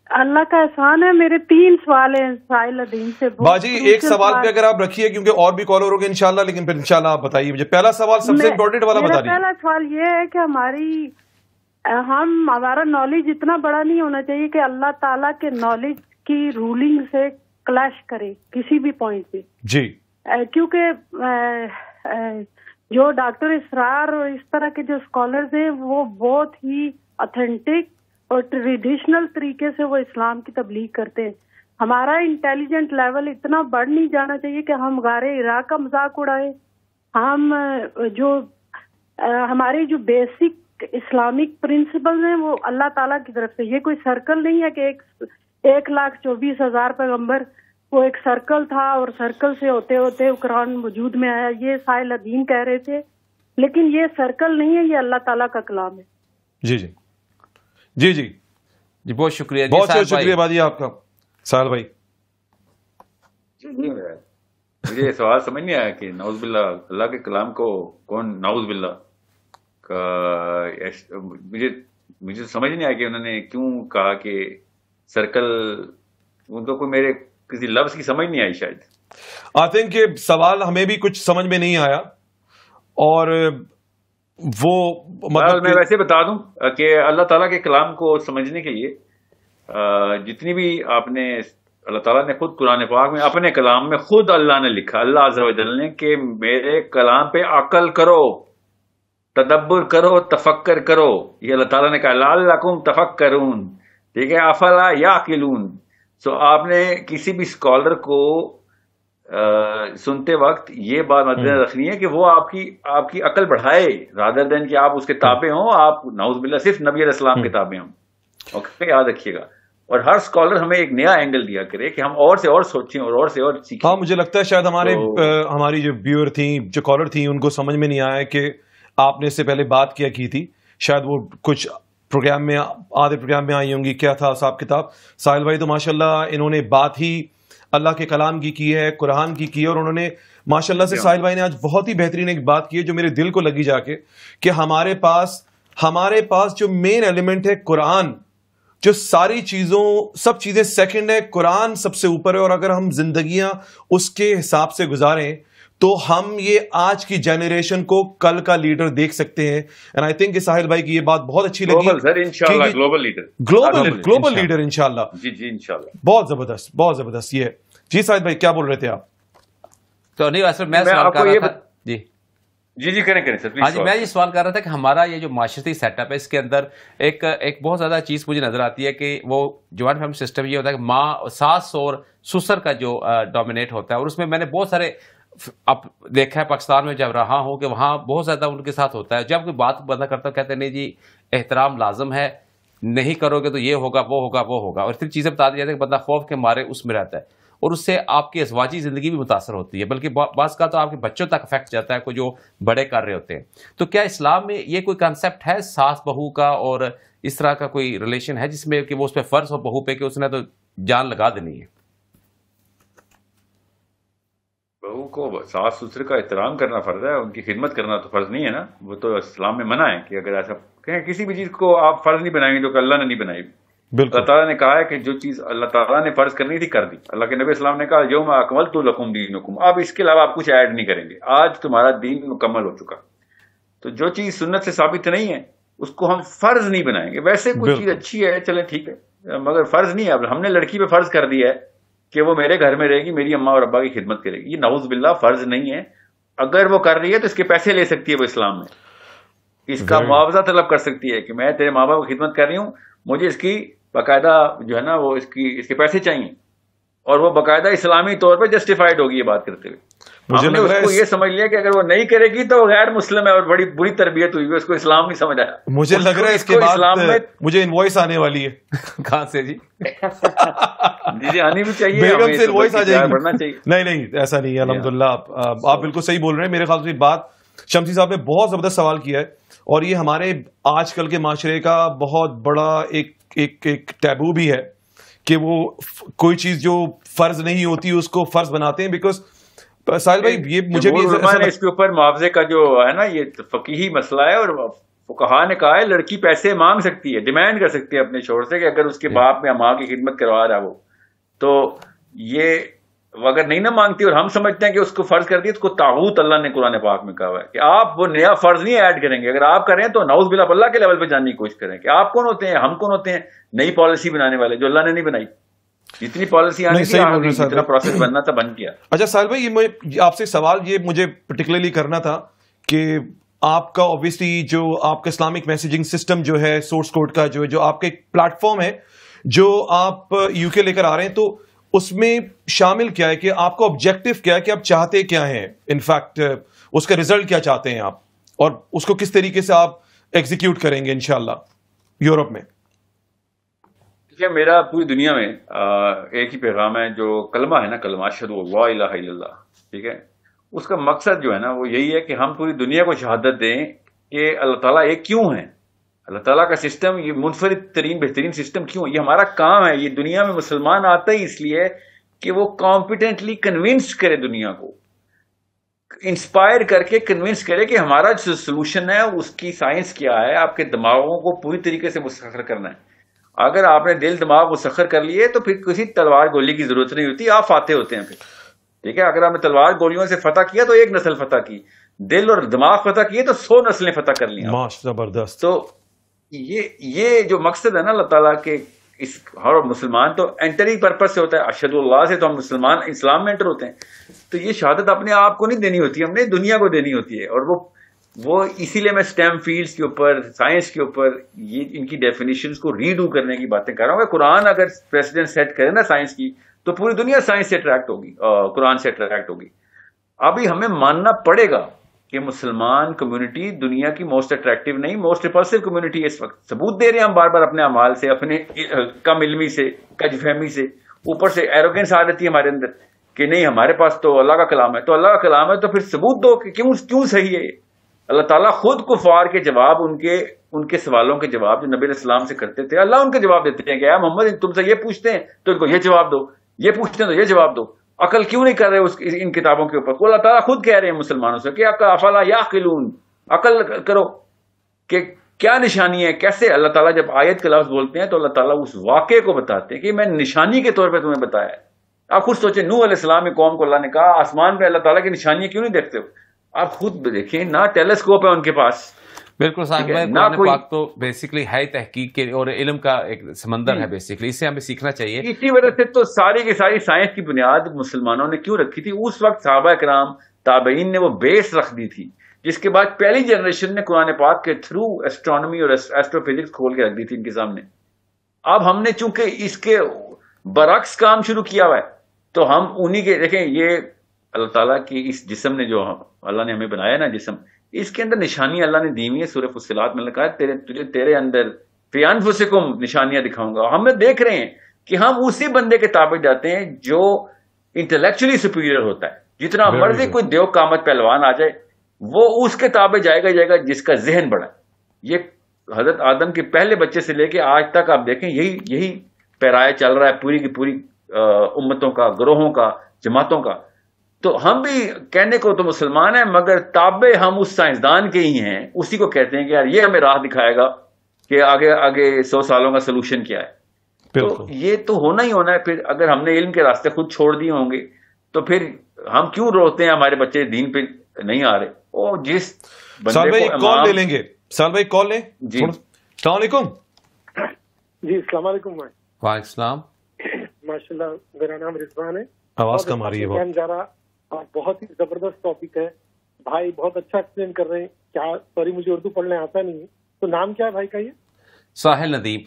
اللہ کا احسان ہے. میرے 3 سوال ہیں ساحل الدین سے. باجی ایک سوال پہ اگر آپ رکھیے کیونکہ اور بھی کالر ہوگے انشاءاللہ، لیکن پھر انشاءاللہ آپ بتائیے مجھے پہلا سوال سب سے امپورٹنٹ والا بتا دیجیے. پہلا سوال یہ ہے کہ ہمارا نالج اتنا بڑا نہیں ہونا چاہیے کہ اللہ تعالیٰ کے نالج کی رولنگ سے کلیش کرے کسی بھی پوائنٹ پہ. جی کیونکہ جو ڈاکٹر اسرار اور اس طرح کے جو اسکالرز ہیں وہ بہت ہی اتھینٹک اور ٹریڈیشنل طریقے سے وہ اسلام کی تبلیغ کرتے ہیں. ہمارا انٹیلیجنٹ لیول اتنا بڑھ نہیں جانا چاہیے کہ ہم غار ہرا کا مذاق اڑائے. ہم جو ہماری جو بیسک اسلامک پرنسپل ہیں وہ اللہ تعالیٰ کی طرف سے، یہ کوئی سرکل نہیں ہے کہ 1,24,000 پیغمبر وہ ایک سرکل تھا اور سرکل سے ہوتے ہوتے قرآن وجود میں آیا. یہ ساحل الدین کہہ رہے تھے، لیکن یہ سرکل نہیں ہے، یہ اللہ تعالیٰ کا کلام ہے. جی جی جی جی جی بہت شکریہ. بہت بہت شکریہ باجی آپ کا. ساحل بھائی مجھے یہ سوال سمجھ نہیں آیا کہ نعوذ باللہ اللہ کے کلام کو کون نعوذ باللہ کا، مجھے سمجھ نہیں آیا کہ انہوں نے کیوں کہا کہ سرکل، ان کو کوئی میرے کسی لفظ کی سمجھ نہیں آئی. شاید آئی تھنک کہ سوال ہمیں بھی کچھ سمجھ میں نہیں آیا، اور وہ مطلب میں ویسے بتا دوں کہ اللہ تعالیٰ کے کلام کو سمجھنے کے لیے جتنی بھی آپ نے، اللہ تعالیٰ نے خود قرآن پاک میں اپنے کلام میں خود اللہ نے لکھا، اللہ عز و جل نے، کہ میرے کلام پہ عقل کرو، تدبر کرو، تفکر کرو. یہ اللہ تعالیٰ نے کہا لعلکم تفکرون، ٹھیک ہے، افلا یعقلون. سو آپ نے کسی بھی اسکالر کو سنتے وقت یہ بات مد نظر رکھنی ہے کہ وہ آپ کی عقل بڑھائے، رادر دین کہ آپ اس کے تابع ہوں، آپ نعوذ باللہ صرف نبی علیہ السلام کے تابع ہوں. اوکے، یاد رکھیے گا. اور ہر اسکالر ہمیں ایک نیا اینگل دیا کرے کہ ہم اور سے اور سوچیں اور سے اور سیکھیں. ہاں مجھے لگتا ہے شاید ہماری جو ویور تھیں، جو کالر تھیں، ان کو سمجھ میں نہیں آیا کہ آپ نے اس سے پہلے بات کیا کی تھی. شاید وہ کچھ پروگرام میں، آدھے پروگرام میں آئی ہوں گی، کیا تھا حساب کتاب. ساحل بھائی تو ماشاءاللہ انہوں نے بات ہی اللہ کے کلام کی ہے، قرآن کی ہے، اور انہوں نے ماشاءاللہ سے ساحل بھائی نے آج بہت ہی بہترین ایک بات کی ہے جو میرے دل کو لگی جا کے، کہ ہمارے پاس جو مین ایلیمنٹ ہے قرآن، جو ساری چیزوں سب چیزیں سیکنڈ ہے, قرآن سب سے اوپر ہے, اور اگر ہم زندگیاں اس کے حساب سے گزاریں تو ہم یہ آج کی جنریشن کو کل کا لیڈر دیکھ سکتے ہیں. اینڈ آئی تھنک کہ ساحل بھائی کی یہ بات بہت اچھی لگی. گلوبل لیڈر انشاءاللہ. جی انشاءاللہ. بہت زبردست, بہت زبردست. یہ جی ساحل بھائی کیا بول رہے تھے آپ؟ تو نہیں اصل میں سوال کر رہا تھا. جی کریں سر پلیز. ہاں جی, میں یہ سوال کر رہا تھا کہ ہمارا یہ جو معاشرتی سیٹ اپ ہے اس کے اندر ایک بہت زیادہ چیز مجھے نظر آتی ہے کہ وہ جوائنٹ فیملی سسٹم یہ ہوتا ہے کہ ماں, ساس اور سسر کا جو ڈومینیٹ ہوتا ہے, اور اس میں میں نے بہت سارے اب دیکھا ہے پاکستان میں جب رہا ہوں کہ وہاں بہت زیادہ ان کے ساتھ ہوتا ہے. جب کوئی بات بندہ کرتا ہے کہتے ہیں نہیں جی احترام لازم ہے, نہیں کرو گے تو یہ ہوگا وہ ہوگا, اور پھر چیزیں بتا دی جاتی ہے کہ بندہ خوف کے مارے اس میں رہتا ہے, اور اس سے آپ کی ازواجی زندگی بھی متاثر ہوتی ہے, بلکہ بعض کا تو آپ کے بچوں تک افیکٹ جاتا ہے, کوئی جو بڑے کر رہے ہوتے ہیں. تو کیا اسلام میں یہ کوئی کنسیپٹ ہے ساس بہو کا اور اس طرح کا کوئی ریلیشن ہے جس میں کہ وہ اس پہ فرض ہو بہو پہ کہ اس نے تو جان لگا دینی ہے؟ بہو کو ساس سسر کا احترام کرنا فرض ہے, ان کی خدمت کرنا تو فرض نہیں ہے نا. وہ تو اسلام میں منع ہے کہ اگر ایسا کہیں کسی بھی چیز کو آپ فرض نہیں بنائیں گے جو کہ اللہ نے نہیں بنائی. اللہ تعالیٰ نے کہا ہے کہ جو چیز اللہ تعالیٰ نے فرض کرنی تھی کر دی. اللہ کے نبی اسلام نے کہا یوم اکملت لکم دینکم, اب اس کے علاوہ آپ کچھ ایڈ نہیں کریں گے, آج تمہارا دین مکمل ہو چکا. تو جو چیز سنت سے ثابت نہیں ہے اس کو ہم فرض نہیں بنائیں گے. ویسے کوئی چیز اچھی ہے چلیں ٹھیک ہے, مگر فرض نہیں ہے. اب ہم نے لڑکی پہ فرض کر دیا ہے کہ وہ میرے گھر میں رہے گی, میری اماں اور ابا کی خدمت کرے گی. یہ نعوذ باللہ فرض نہیں ہے. اگر وہ کر رہی ہے تو اس کے پیسے لے سکتی ہے وہ اسلام میں, اس کا معاوضہ طلب کر سکتی ہے کہ میں تیرے ماں باپ کی خدمت کر رہی ہوں, مجھے اس کی باقاعدہ جو ہے نا وہ اس کے پیسے چاہیے, اور وہ باقاعدہ اسلامی طور پہ جسٹیفائڈ ہوگی یہ بات کرتے ہوئے. ہم نے اس کو یہ سمجھ لیا کہ اگر وہ نہیں کرے گی تو وہ غیر مسلم ہے اور بڑی بری تربیت ہوئی, اس کو اسلام نہیں سمجھ آیا. مجھے لگ رہا ہے اس کے بعد مجھے انوائس آنے والی ہے. کہاں سے جی؟ جی آنی بھی چاہیے, بیگم سے انوائس آ جائے گی. بڑھنا چاہیے. نہیں ایسا نہیں ہے الحمدللہ. آپ بالکل صحیح بول رہے ہیں. میرے خیال سے بات شمسی صاحب نے بہت زبردست سوال کیا ہے, اور یہ ہمارے آج کل کے معاشرے کا بہت بڑا ایک ٹیبو بھی ہے کہ وہ کوئی چیز جو فرض نہیں ہوتی اس کو فرض بناتے ہیں. بیکاز ساحل بھائی یہ مجھے بھی اس کے اوپر معاوضے کا جو ہے نا یہ فقیہی مسئلہ ہے, اور فقہا نے کہا ہے لڑکی پیسے مانگ سکتی ہے, ڈیمانڈ کر سکتی ہے اپنے شوہر سے کہ اگر اس کے باپ میں ماں کی خدمت کروا رہا وہ, تو یہ اگر نہیں نہ مانگتی اور ہم سمجھتے ہیں کہ اس کو فرض کر دیا, اس کو طاغوت اللہ نے قرآن پاک میں کہا ہے کہ آپ وہ نیا فرض نہیں ایڈ کریں گے. اگر آپ کریں تو نعوذ باللہ اللہ کے لیول پہ جاننے کی کوشش کریں کہ آپ کون ہوتے ہیں, ہم کون ہوتے ہیں نئی پالیسی بنانے والے جو اللہ نے نہیں بنائی. جتنی پالیسی آنے کی جتنا پروسیس بننا تھا بن گیا. اچھا ساحل بھائی یہ آپ سے سوال یہ مجھے پرٹیکولرلی کرنا تھا کہ آپ کا اوبیسلی جو آپ کا اسلامک میسیجنگ سسٹم جو ہے سورس کوڈ کا جو آپ کا ایک پلیٹ فارم ہے جو آپ یو کے لے کر آ رہے ہیں, تو اس میں شامل کیا ہے کہ آپ کا آبجیکٹو کیا ہے کہ آپ چاہتے کیا ہیں, انفیکٹ اس کا ریزلٹ کیا چاہتے ہیں آپ, اور اس کو کس طریقے سے آپ ایگزیکیوٹ کریں گے انشاءاللہ یورپ میں؟ میرا پوری دنیا میں ایک ہی پیغام ہے, جو کلمہ ہے نا, کلمہ اشہد لا الہ الا اللہ, ٹھیک ہے. اس کا مقصد جو ہے نا وہ یہی ہے کہ ہم پوری دنیا کو شہادت دیں کہ اللہ تعالیٰ ایک کیوں ہے, اللہ تعالیٰ کا سسٹم یہ منفرد ترین بہترین سسٹم کیوں ہے. یہ ہمارا کام ہے. یہ دنیا میں مسلمان آتا ہی اس لیے کہ وہ کمپیٹنٹلی کنونس کرے, دنیا کو انسپائر کر کے کنونس کرے کہ ہمارا جو سولوشن ہے اس کی سائنس کیا ہے. آپ کے دماغوں کو پوری طریقے سے مسخر کرنا ہے. اگر آپ نے دل دماغ مسخر کر لیے تو پھر کسی تلوار گولی کی ضرورت نہیں ہوتی, آپ فاتح ہوتے ہیں پھر, ٹھیک ہے. اگر آپ نے تلوار گولیوں سے فتح کیا تو ایک نسل فتح کی, دل اور دماغ فتح کیے تو 100 نسلیں فتح کر لی. زبردست. تو یہ جو مقصد ہے نا اللہ تعالیٰ کے, اس ہر مسلمان تو انٹری پرپز سے ہوتا ہے, اشہد اللہ سے تو ہم مسلمان اسلام میں انٹر ہوتے ہیں. تو یہ شہادت اپنے آپ کو نہیں دینی ہوتی, ہم نے دنیا کو دینی ہوتی ہے. اور وہ اسی لیے میں اسٹیم فیلڈز کے اوپر, سائنس کے اوپر یہ ان کی ڈیفینیشنز کو ریڈو کرنے کی باتیں کر رہا ہوں. قرآن اگر پریسیڈنٹ سیٹ کرے نا سائنس کی تو پوری دنیا سائنس سے اٹریکٹ ہوگی, قرآن سے اٹریکٹ ہوگی. ابھی ہمیں ماننا پڑے گا کہ مسلمان کمیونٹی دنیا کی موسٹ اٹریکٹیو نہیں, موسٹ ریپلسو کمیونٹی. اس وقت ثبوت دے رہے ہیں ہم بار بار اپنے اعمال سے, اپنے کم علمی سے, کج فہمی سے. اوپر سے ایروگینس آ جاتی ہے ہمارے اندر کہ نہیں ہمارے پاس تو اللہ کا کلام ہے, تو اللہ کا کلام ہے تو پھر ثبوت دو کہ کیوں صحیح ہے. اللہ تعالیٰ خود کفار کے جواب, ان کے سوالوں کے جواب جو نبی علیہ السلام سے کرتے تھے, اللہ ان کے جواب دیتے ہیں کہ اے محمد تم سے یہ پوچھتے ہیں تو ان کو یہ جواب دو, یہ پوچھتے ہیں تو یہ جواب دو. عقل کیوں نہیں کر رہے ان کتابوں کے اوپر؟ اللہ تعالیٰ خود کہہ رہے ہیں مسلمانوں سے کہ افلا یعقلون, عقل کرو کہ کیا نشانی ہے, کیسے اللہ تعالیٰ جب آیت کے لفظ بولتے ہیں تو اللہ تعالیٰ اس واقعے کو بتاتے ہیں کہ میں نشانی کے طور پہ تمہیں بتایا ہے. آپ خود سوچیں, نوح علیہ السلام کی قوم کو اللہ نے کہا آسمان پہ اللہ تعالیٰ کی نشانیاں کیوں نہیں دیکھتے ہو؟ آپ خود دیکھیں, نہ ٹیلیسکوپ ہے ان کے پاس. بالکل صاحب بھائی, قرآن پاک تو بیسیکلی ہے تحقیق کے اور علم کا ایک سمندر ہے بیسیکلی, اس سے ہمیں سیکھنا چاہیے. اسی وجہ سے تو ساری کی ساری سائنس کی بنیاد مسلمانوں نے کیوں رکھی تھی اس وقت, صحابہ کرام تابعین نے وہ بیس رکھ دی تھی, جس کے بعد پہلی جنریشن نے قرآن پاک کے تھرو ایسٹرونومی اور ایسٹرو فزکس کھول کے رکھ دی تھی ان کے سامنے. اب ہم نے چونکہ اس کے برعکس کام شروع کیا ہوا ہے تو ہم انہی کے, دیکھیں یہ اللہ تعالیٰ کی اس جسم نے جو اللہ نے ہمیں بنایا نا جسم, اس کے اندر نشانی اللہ نے دی ہوئی ہے. سورہ فصلات میں لکھا ہے تجھے تیرے اندر فی انفسکم نشانیاں دکھاؤں گا. ہم دیکھ رہے ہیں کہ ہم اسی بندے کے تابع جاتے ہیں جو انٹلیکچولی سپیریئر ہوتا ہے. جتنا مرضی کوئی دیو قامت پہلوان آ جائے وہ اس کے تابع جائے گا جس کا ذہن بڑا ہے. یہ حضرت آدم کے پہلے بچے سے لے کے آج تک آپ دیکھیں یہی پیرایا چل رہا ہے پوری کی پوری امتوں کا, گروہوں کا, جماعتوں کا. تو ہم بھی کہنے کو تو مسلمان ہیں مگر تابع ہم اس سائنسدان کے ہی ہیں, اسی کو کہتے ہیں کہ یار یہ ہمیں راہ دکھائے گا کہ آگے 100 سالوں کا سلوشن کیا ہے. تو یہ تو ہونا ہی ہونا ہے. پھر اگر ہم نے علم کے راستے خود چھوڑ دیے ہوں گے تو پھر ہم کیوں روتے ہیں ہمارے بچے دین پہ نہیں آ رہے. اور جس بندے کو کال لے لیں گے, سال بھائی کال لیں. جی السلام علیکم. جی السلام علیکم. وعلیکم السلام. ماشاء اللہ, میرا نام رضوان ہے. آواز کم آ رہی ہے. بہت ہی زبردست ٹاپک ہے بھائی, بہت اچھا ایکسپلین کر رہے ہیں. کیا سوری مجھے اردو پڑھنے آتا نہیں ہے, تو نام کیا ہے بھائی کا؟ یہ ساحل ندیم.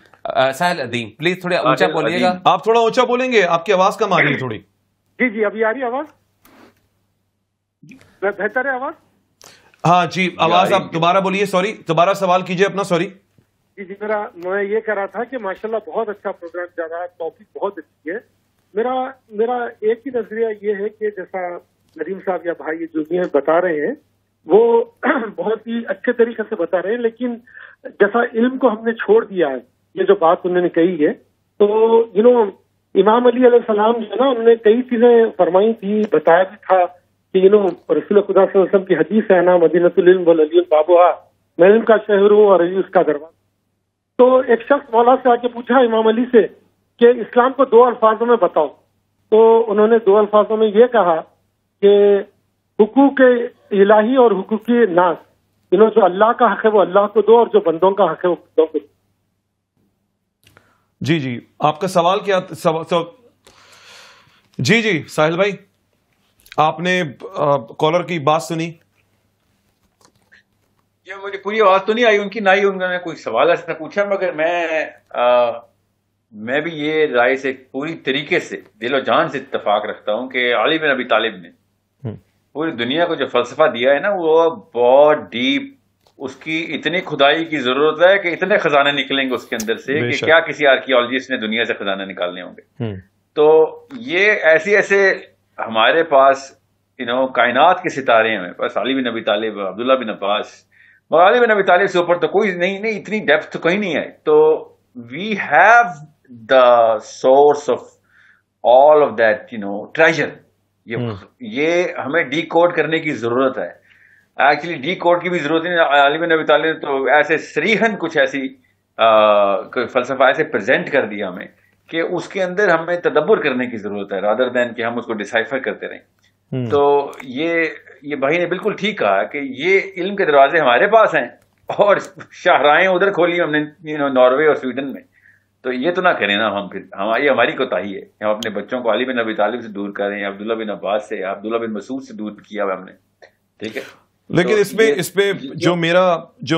ساحل ندیم پلیز تھوڑا اونچا بولیے گا. آپ تھوڑا اونچا بولیں گے, آپ کی آواز کم آ رہی ہے تھوڑی. جی ابھی آ رہی ہے آواز؟ بہتر ہے آواز؟ ہاں جی, آواز آپ دوبارہ بولیے. سوری, دوبارہ سوال کیجئے اپنا. سوری جی میں یہ کہہ رہا تھا کہ ماشاءاللہ بہت اچھا پروگرام چل رہا ہے, ٹاپک بہت اچھی ہے. میرا ایک ہی نظریہ یہ ہے کہ جیسا ندیم صاحب یا بھائی جو بھی بتا رہے ہیں وہ بہت ہی اچھے طریقے سے بتا رہے ہیں, لیکن جیسا علم کو ہم نے چھوڑ دیا ہے, یہ جو بات انہوں نے کہی ہے, تو امام علی علیہ السلام جو ہے نا, انہوں نے کئی چیزیں فرمائی تھی, بتایا بھی تھا کہ رسول خدا صلی اللہ علیہ وسلم کی حدیث ہے نا, مدینۃ العلم والعلی بابوہا, میں علم کا شہر ہوں اور علی اس کا دروازہ. تو ایک شخص مولا سے آ کے پوچھا امام علی سے کہ اسلام کو 2 الفاظوں میں بتاؤ. تو انہوں نے 2 الفاظوں میں یہ کہا کہ حقوق الہی اور حقوق ناس, جو اللہ کا حق ہے وہ اللہ کو دو, اور جو بندوں کا حق ہے وہ بندوں کو دو. جی آپ کا سوال کیا؟ جی ساحل بھائی, آپ نے کالر کی بات سنی؟ مجھے پوری آواز تو نہیں آئی ان کی, نہ ہی انہوں نے کوئی سوال ایسا پوچھا, مگر میں بھی یہ رائے سے پوری طریقے سے دل و جان سے اتفاق رکھتا ہوں کہ علی بن ابی طالب نے پوری دنیا کو جو فلسفہ دیا ہے نا, وہ بہت ڈیپ, اس کی اتنی کھدائی کی ضرورت ہے کہ اتنے خزانے نکلیں گے اس کے اندر سے کہ کیا کسی آرکیالوجسٹ نے دنیا سے خزانے نکالنے ہوں گے. تو یہ ایسے ہمارے پاس کائنات کے ستارے ہیں ہمارے پاس, علی بن ابی طالب, عبداللہ بن عباس, مگر علی بن ابی طالب سے اوپر تو کوئی نہیں, اتنی ڈیپتھ کہیں نہیں ہے. تو we have the source of all of that treasure. یہ ہمیں ڈی کوڈ کرنے کی ضرورت ہے. ایکچولی ڈی کوڈ کی بھی ضرورت نہیں. علی بن ابی طالب تو ایسے صریحاً کچھ ایسی فلسفہ ایسے پریزنٹ کر دیا ہمیں کہ اس کے اندر ہمیں تدبر کرنے کی ضرورت ہے, رادر دین کہ ہم اس کو ڈسائفر کرتے رہیں. تو یہ بھائی نے بالکل ٹھیک کہا کہ یہ علم کے دروازے ہمارے پاس ہیں اور شاہراہیں ادھر کھولی ہم نے ناروے اور سویڈن میں. تو یہ تو نہ کریں نا ہم, پھر یہ ہماری کوتاہی ہے. ہم اپنے بچوں کو علی بن ابی طالب سے دور کریں, عبداللہ بن عباس سے, عبداللہ بن مسعود سے دور کیا ہوا ہم نے, ٹھیک ہے. لیکن اس پہ جو میرا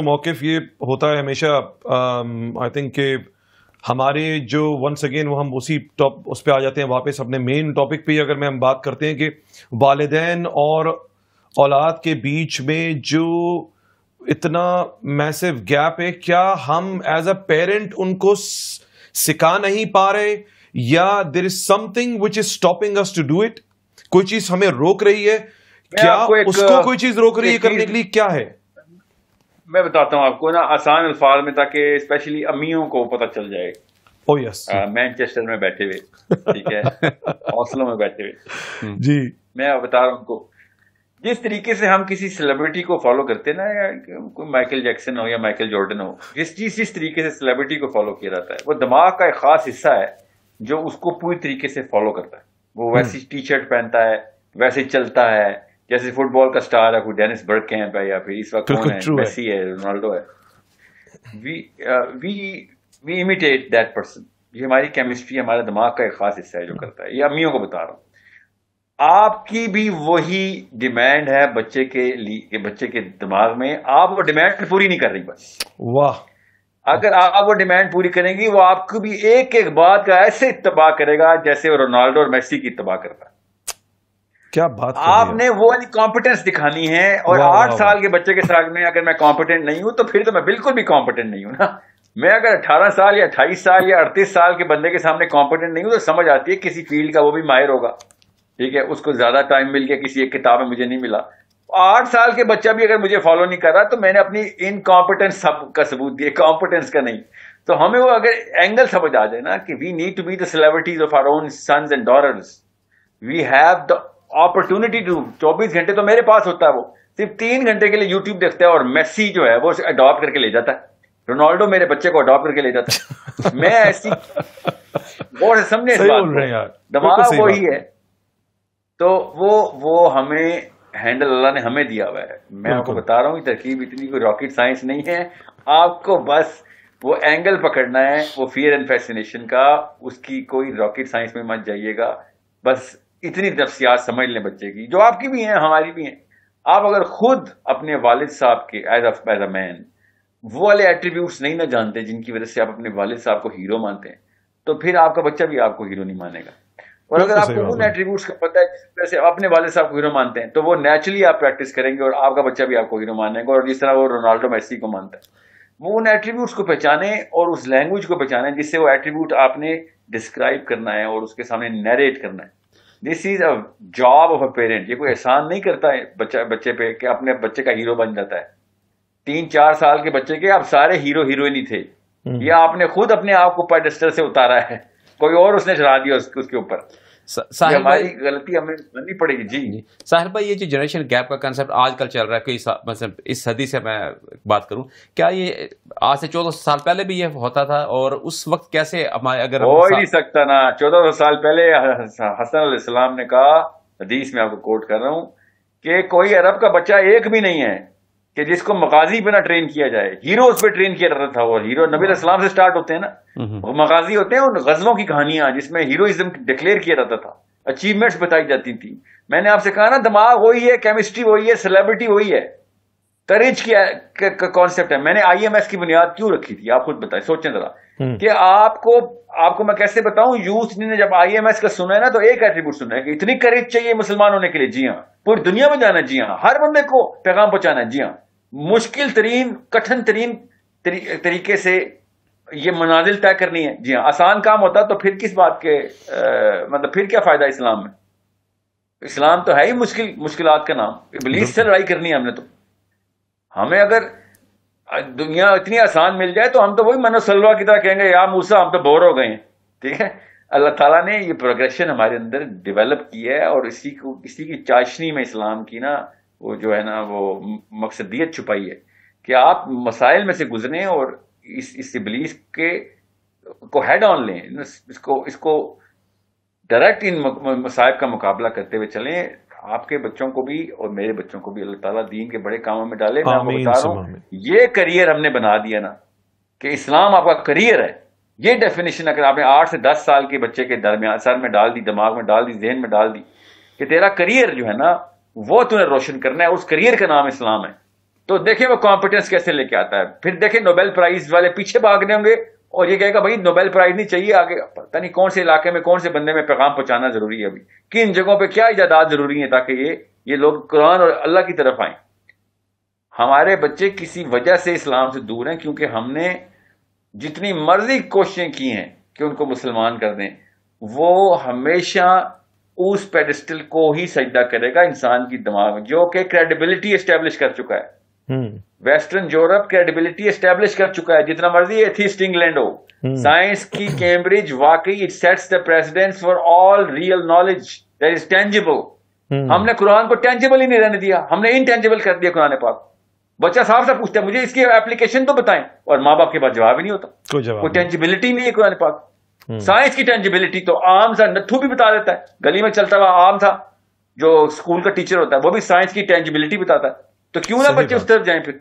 موقف یہ ہوتا ہے ہمیشہ, آئی تھنک کہ ہمارے جو ونس اگین وہ ہم اس پہ آ جاتے ہیں واپس اپنے مین ٹاپک پہ. اگر ہم بات کرتے ہیں کہ والدین اور اولاد کے بیچ میں جو اتنا میسو گیپ ہے, کیا ہم ایز اے پیرنٹ ان کو سکھا نہیں پا رہے, یا there is something which is stopping us to do it? کوئی چیز ہمیں روک رہی ہے کیا؟ اس کو کوئی چیز روک رہی ہے کرنے کے لیے, کیا ہے؟ میں بتاتا ہوں آپ کو نا آسان الفاظ میں, تاکہ اسپیشلی امیوں کو پتہ چل جائے. او یس, مینچسٹر میں بیٹھے ہوئے, ٹھیک ہے, ہاسٹلوں میں بیٹھے ہوئے, جی میں بتا رہا ہوں ان کو. جس طریقے سے ہم کسی سیلیبریٹی کو فالو کرتے ہیں نا, یا کوئی مائیکل جیکسن ہو یا مائیکل جارڈن ہو, جس طریقے سے سیلیبریٹی کو فالو کیا جاتا ہے, وہ دماغ کا ایک خاص حصہ ہے جو اس کو پوری طریقے سے فالو کرتا ہے. وہ ویسی ٹی شرٹ پہنتا ہے, ویسے چلتا ہے, جیسے فٹ بال کا سٹار ہے کوئی ڈینس برگ کیمپ ہے, یا پھر اس وقت کون ہے, میسی ہے, رونالڈو ہے. وی امیٹیٹ دیٹ پرسن. یہ ہماری کیمسٹری, ہمارے دماغ کا ایک خاص حصہ ہے جو کرتا ہے. یہ امیوں کو بتا رہا ہوں. آپ کی بھی وہی ڈیمانڈ ہے بچے کے لیے, بچے کے دماغ میں. آپ وہ ڈیمانڈ پوری نہیں کر رہی بس. واہ. اگر آپ وہ ڈیمانڈ پوری کریں گی, وہ آپ کو بھی ایک ایک بات کا ایسے اتباع کرے گا جیسے وہ رونالڈو اور میسی کی اتباع کرتا ہے. کیا بات. آپ نے وہ کمپیٹنس دکھانی ہے. اور 8 سال کے بچے کے ساتھ میں اگر میں کمپیٹنٹ نہیں ہوں تو پھر تو میں بالکل بھی کمپیٹنٹ نہیں ہوں نا. میں اگر 18 سال یا 28 سال یا 38 سال کے بندے کے سامنے کمپیٹنٹ نہیں ہوں تو سمجھ آتی ہے کسی فیلڈ کا وہ بھی ماہر ہوگا. ٹھیک ہے, اس کو زیادہ ٹائم مل گیا, کسی ایک کتاب میں مجھے نہیں ملا. 8 سال کے بچہ بھی اگر مجھے فالو نہیں کر رہا تو میں نے اپنی انکمپیٹنس کا ثبوت دیا, کمپیٹنس کا نہیں. تو ہمیں وہ اگر اینگل سمجھ آ جائے نا کہ we need to be the celebrities of our own sons and daughters, we have the opportunity to. 24 گھنٹے تو میرے پاس ہوتا ہے, وہ صرف 3 گھنٹے کے لیے یوٹیوب دیکھتا ہے. اور میسی جو ہے وہ اڈاپٹ کر کے لے جاتا ہے, رونالڈو میرے بچے کو اڈاپٹ کر کے لے جاتا ہے. میں ایسی غور سے سمجھے, دماغ وہی ہے. تو وہ ہمیں ہینڈل اللہ نے ہمیں دیا ہوا ہے. میں آپ کو بتا رہا ہوں ترکیب اتنی کوئی راکٹ سائنس نہیں ہے. آپ کو بس وہ اینگل پکڑنا ہے, وہ فیئر اینڈ فیسینیشن کا. اس کی کوئی راکٹ سائنس میں مت جائیے گا. بس اتنی نفسیات سمجھ لیں بچے کی, جو آپ کی بھی ہیں ہماری بھی ہیں. آپ اگر خود اپنے والد صاحب کے ایز اے مین وہ والے ایٹریبیوٹس نہیں نہ جانتے جن کی وجہ سے آپ اپنے والد صاحب کو ہیرو مانتے ہیں, تو پھر آپ کا بچہ بھی آپ کو ہیرو نہیں مانے گا. اور اگر آپ کو ان ایٹریبیوٹس کا پتہ ہے جس طرح سے اپنے والد صاحب کو ہیرو مانتے ہیں, تو وہ نیچرلی آپ پریکٹس کریں گے اور آپ کا بچہ بھی آپ کو ہیرو مانے گا. اور جس طرح وہ رونالڈو میسی کو مانتا ہے, وہ ان ایٹریبیوٹس کو پہچانے اور اس لینگویج کو پہچانے جس سے وہ ایٹریبیوٹ آپ نے ڈسکرائب کرنا ہے اور اس کے سامنے نیریٹ کرنا ہے. This is a job of a parent. یہ کوئی احسان نہیں کرتا ہے بچے پہ کہ اپنے بچے کا ہیرو بن جاتا ہے. 3-4 سال کے بچے کے آپ سارے ہیرو ہیروئن ہی تھے, یا آپ نے خود اپنے آپ کو پیڈسٹل سے اتارا ہے, کوئی اور اس نے چڑھا دیا اس کے اوپر. ہماری غلطی ہمیں ماننی پڑے گی. جی ساحل بھائی, یہ جو جنریشن گیپ کا کنسپٹ آج کل چل رہا ہے, مثلا اس صدی سے میں بات کروں, کیا یہ آج سے 1400 سال پہلے بھی یہ ہوتا تھا؟ اور اس وقت کیسے اگر ہو ہی نہیں سکتا نا. 1400 سال پہلے حسن علیہ السلام نے کہا, حدیث میں آپ کو کوٹ کر رہا ہوں, کہ کوئی عرب کا بچہ ایک بھی نہیں ہے کہ جس کو مغازی پہ نہ ٹرین کیا جائے. ہیروز پہ ٹرین کیا جاتا تھا. اور ہیرو نبی علیہ السلام سے سٹارٹ ہوتے ہیں نا, مغازی ہوتے ہیں ان غزووں کی کہانیاں جس میں ہیروئزم ڈکلیئر کیا جاتا تھا, اچیومنٹس بتائی جاتی تھی. میں نے آپ سے کہا نا, دماغ وہی ہے, کیمسٹری وہی ہے, سیلیبریٹی وہی ہے, کریج کا کانسیپٹ ہے. میں نے IMS کی بنیاد کیوں رکھی تھی آپ خود بتائیں, سوچیں ذرا کہ آپ کو میں کیسے بتاؤں. یوتھ نے جب IMS کا سنا ہے نا, تو ایک ایٹریبیوٹ سنا ہے کہ اتنی کریج چاہیے مسلمان ہونے کے لیے. جی ہاں, پوری دنیا میں جانا ہے. جی ہاں, ہر بندے کو پیغام پہنچانا ہے. جی ہاں, مشکل ترین کٹھن ترین طریقے سے یہ منازل طے کرنی ہے. جی ہاں, آسان کام ہوتا تو پھر کس بات کے مطلب پھر کیا فائدہ اسلام میں. اسلام تو ہے ہی مشکلات کا نام. ابلیس سے لڑائی کرنی ہے ہم نے. تو ہمیں اگر دنیا اتنی آسان مل جائے تو ہم تو وہی منو سلوا کی طرح کہیں گے, یا موسیٰ ہم تو بور ہو گئے ہیں. ٹھیک ہے, اللہ تعالیٰ نے یہ پروگریشن ہمارے اندر ڈیولپ کی ہے, اور اسی کی چاشنی میں اسلام کی نا وہ جو ہے نا وہ مقصدیت چھپائی ہے کہ آپ مسائل میں سے گزریں اور اس ابلیس کو ہیڈ آن لیں, اس کو ڈائریکٹ ان مصائب کا مقابلہ کرتے ہوئے چلیں. آپ کے بچوں کو بھی اور میرے بچوں کو بھی اللہ تعالیٰ دین کے بڑے کاموں میں ڈالے. میں آپ کو بتا رہا ہوں, یہ کریئر ہم نے بنا دیا نا کہ اسلام آپ کا کریئر ہے. یہ ڈیفینیشن اگر آپ نے 8 سے 10 سال کے بچے کے درمیان سر میں ڈال دی, دماغ میں ڈال دی, ذہن میں ڈال دی کہ تیرا کریئر جو ہے نا وہ تمہیں روشن کرنا ہے, اس کریئر کا نام اسلام ہے, تو دیکھیں وہ کمپیٹنس کیسے لے کے آتا ہے. پھر دیکھیں نوبیل پرائز والے پیچھے بھاگنے ہوں گے اور یہ کہے گا بھائی نوبیل پرائز نہیں چاہیے, آگے پتہ نہیں کون سے علاقے میں کون سے بندے میں پیغام پہنچانا ضروری ہے, ابھی کن جگہوں پہ کیا ایجادات ضروری ہیں تاکہ یہ لوگ قرآن اور اللہ کی طرف آئیں. ہمارے بچے کسی وجہ سے اسلام سے دور ہیں کیونکہ ہم نے جتنی مرضی کوششیں کی ہیں کہ ان کو مسلمان کر دیں, وہ ہمیشہ اس پیڈسٹل کو ہی سجدہ کرے گا انسان کی دماغ میں, جو کہ کریڈیبلٹی اسٹیبلش کر چکا ہے. ویسٹرن یورپ کریڈیبلٹی اسٹیبلش کر چکا ہے, جتنا مرضی ایتھیسٹ انگلینڈ ہو. سائنس کی کیمبرج واقعی it sets the precedence for all real knowledge that is tangible. ہم نے قرآن کو ٹینجیبل ہی نہیں رہنے دیا, ہم نے انٹینجیبل کر دیا قرآن پاک. بچہ صاحب سے پوچھتا ہے مجھے اس کی اپلیکیشن تو بتائیں, اور ماں باپ کے پاس جواب ہی نہیں ہوتا, کوئی ٹینجیبلٹی نہیں ہے قرآن پاک. سائنس کی ٹینجیبلٹی تو عام سا نتھو بھی بتا دیتا ہے, گلی میں چلتا ہوا عام تھا جو اسکول کا ٹیچر ہوتا ہے وہ بھی سائنس کی ٹینجیبلٹی بتاتا ہے, تو کیوں نہ بچے اس طرف جائیں پھر.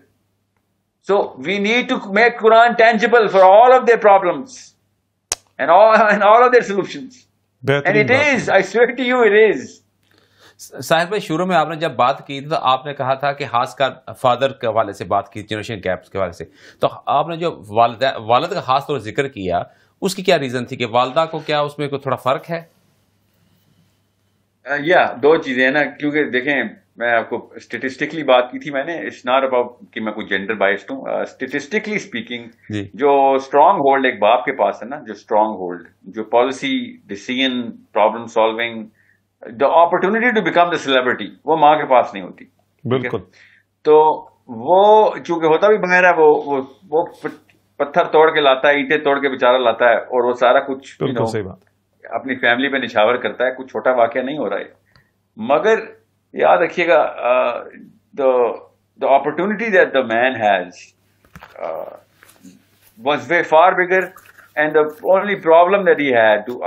So we need to make Quran tangible for all of their problems and all of their solutions. And it is, I swear to you, it is. ساحل بھائی, شروع میں آپ نے جب بات کی تو آپ نے کہا تھا کہ خاص کر فادر کے حوالے سے بات کی, جنریشن گیپس کے حوالے سے, تو آپ نے جو والد کا خاص طور پر ذکر کیا, اس کی کیا ریزن تھی کہ والدہ کو کیا اس میں کوئی تھوڑا فرق ہے؟ دو چیزیں ہیں نا, کیونکہ دیکھیں میں آپ کو اسٹیٹسٹکلی بات کی تھی میں نے, اٹس ناٹ اباؤٹ کہ میں کوئی جینڈر بائسڈ ہوں. اسٹیٹسٹکلی اسپیکنگ جو اسٹرانگ ہولڈ ایک باپ کے پاس ہے نا, جو اسٹرانگ ہولڈ, جو policy, decision, problem solving, the opportunity to become the celebrity, وہ ماں کے پاس نہیں ہوتی. بالکل. تو وہ چونکہ ہوتا بھی بغیر ہے, وہ پتھر توڑ کے لاتا ہے, اینٹیں توڑ کے بیچارہ لاتا ہے, اور وہ سارا کچھ اپنی فیملی پہ نچھاور کرتا ہے. کچھ چھوٹا واقعہ نہیں ہو رہا ہے. مگر یاد رکھیے گا, the opportunity that the man has was way far bigger, and the only problem that he had to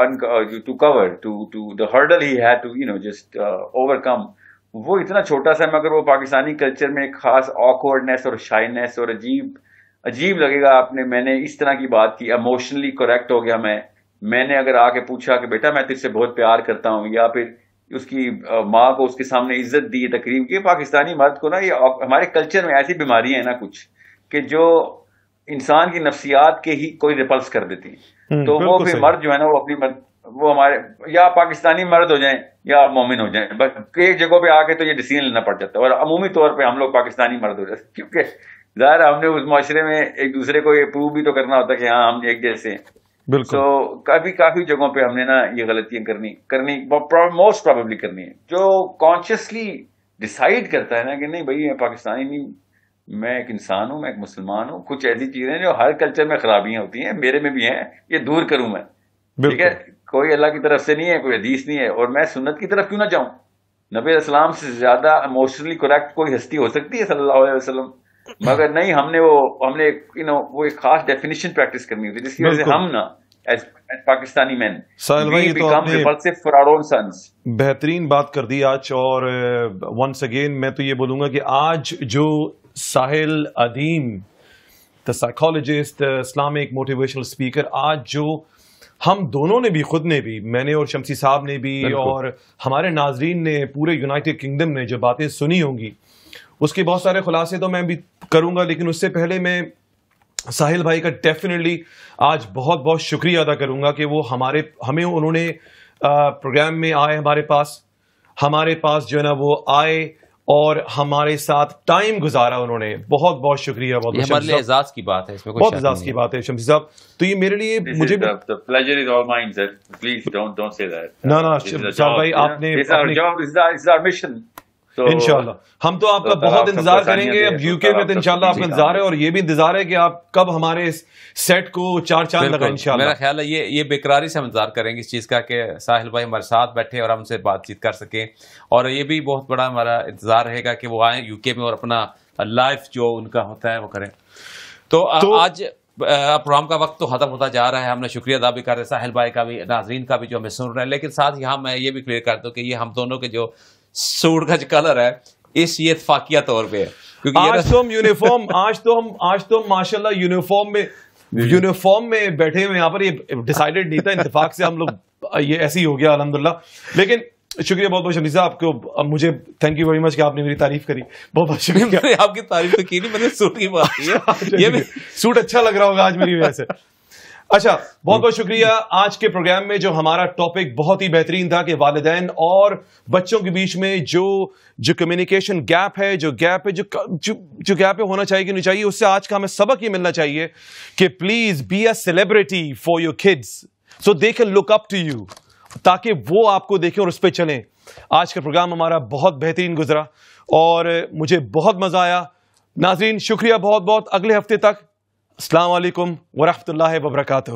cover, to the hurdle he had to just overcome, وہ اتنا چھوٹا سا, مگر وہ پاکستانی کلچر میں ایک خاص awkwardness اور shyness اور عجیب لگے گا آپ نے. میں نے اس طرح کی بات کی, ایموشنلی کریکٹ ہو گیا میں نے اگر آ کے پوچھا کہ بیٹا میں تجھ سے بہت پیار کرتا ہوں, یا پھر اس کی ماں کو اس کے سامنے عزت دی, تقریب کی. پاکستانی مرد کو نا, یہ ہمارے کلچر میں ایسی بیماریاں ہیں نا کچھ, کہ جو انسان کی نفسیات کے ہی کوئی ریپلس کر دیتی ہیں. تو وہ پھر مرد جو ہے نا, وہ اپنی وہ ہمارے یا پاکستانی مرد ہو جائیں یا مومن ہو جائیں, بس ایک جگہ پہ آ کے تو یہ ڈیسیژن لینا پڑ جاتا ہے. اور عمومی طور پہ ہم لوگ پاکستانی مرد ہو جاتے ہیں, کیونکہ ظاہر ہم نے اس معاشرے میں ایک دوسرے کو یہ پروو بھی تو کرنا ہوتا ہے کہ ہاں ہم ایک جیسے ہیں. بالکل. تو کافی جگہوں پہ ہم نے نا یہ غلطیاں کرنی موسٹ پروبیبلی کرنی ہے. جو کانشیسلی ڈیسائیڈ کرتا ہے نا کہ نہیں بھائی میں پاکستانی نہیں, میں ایک انسان ہوں, میں ایک مسلمان ہوں, کچھ ایسی چیزیں جو ہر کلچر میں خرابیاں ہوتی ہیں, میرے میں بھی ہیں, یہ دور کروں میں. ٹھیک ہے, کوئی اللہ کی طرف سے نہیں ہے, کوئی حدیث نہیں ہے, اور میں سنت کی طرف کیوں نہ جاؤں. نبی علیہ السلام سے زیادہ ایموشنلی کریکٹ کوئی ہستی ہو سکتی ہے صلی اللہ علیہ وسلم, مگر نہیں, ہم نے وہ ایک خاص ڈیفینیشن پریکٹس کرنی ہوتی ہے, جس کی وجہ سے ہم نا پاکستانی مین بہترین بات کر دی آج. اور ونس اگین میں تو یہ بولوں گا کہ آج جو Sahil Adeem, the psychologist, Islamic motivational speaker, آج جو ہم دونوں نے بھی, خود نے بھی, میں نے اور شمسی صاحب نے بھی, اور ہمارے ناظرین نے پورے یونائٹڈ کنگڈم نے جو باتیں سنی ہوں گی, اس کے بہت سارے خلاصے تو میں بھی کروں گا. لیکن اس سے پہلے میں ساحل بھائی کا ڈیفینیٹلی آج بہت بہت شکریہ ادا کروں گا کہ وہ ہمیں انہوں نے پروگرام میں آئے, ہمارے پاس جو ہے نا وہ آئے اور ہمارے ساتھ ٹائم گزارا انہوں نے. بہت بہت شکریہ. ہمارے لیے اعزاز کی بات ہے, اس میں بہت اعزاز کی بات ہے شمسی صاحب. تو یہ میرے لیے مجھے بھائی آپ نے انشاءاللہ ہم تو آپ کا بہت انتظار کریں گے. اب یو کے میں تو انشاءاللہ آپ کا انتظار ہے, اور یہ بھی انتظار ہے کہ آپ کب ہمارے سیٹ کو چار چاند لگائیں انشاءاللہ. میرا خیال ہے یہ بےقراری سے ہم انتظار کریں گے اس چیز کا کہ ساحل بھائی ہمارے ساتھ بیٹھے اور ہم سے بات چیت کر سکیں, اور یہ بھی بہت بڑا ہمارا انتظار رہے گا کہ وہ آئیں یو کے میں اور اپنا لائف جو ان کا ہوتا ہے وہ کریں. تو آج پروگرام کا وقت تو ختم ہوتا جا رہا ہے. ہم نے شکریہ ادا بھی کر رہے ہیں ساحل بھائی کا بھی, ناظرین کا بھی جو ہمیں سن رہے ہیں. لیکن ساتھ یہاں میں یہ بھی کلیئر کر دوں کہ یہ ہم دونوں کے جو سوٹ کا جو کلر ہے اس یہ اتفاقیہ طور پہ ہے. آج تو ہم یونیفارم, آج تو ہم ماشاءاللہ یونیفارم میں بیٹھے ہوئے یہاں پر. یہ ڈیسائیڈڈ نہیں تھا, اتفاق سے ہم لوگ یہ ایسے ہی ہو گیا الحمدللہ. لیکن شکریہ بہت بہت شمسی صاحب آپ کو, مجھے تھینک یو ویری مچ کہ آپ نے میری تعریف کری. بہت بہت شکریہ. آپ کی تعریف تو کی نہیں, میں نے سوٹ کی بات کی ہے. یہ بھی سوٹ اچھا لگ رہا ہوگا آج میری وجہ سے. اچھا, بہت بہت شکریہ. آج کے پروگرام میں جو ہمارا ٹاپک بہت ہی بہترین تھا کہ والدین اور بچوں کے بیچ میں جو کمیونیکیشن گیپ ہے, جو گیپ ہونا چاہیے کہ نہیں چاہیے, اس سے آج کا ہمیں سبق یہ ملنا چاہیے کہ please be a celebrity for your kids so they can look up to you, تاکہ وہ آپ کو دیکھیں اور اس پہ چلیں. آج کا پروگرام ہمارا بہت بہترین گزرا اور مجھے بہت مزہ آیا. ناظرین شکریہ بہت بہت. اگلے ہفتے تک السلام علیکم ورحمۃ اللہ وبرکاتہ.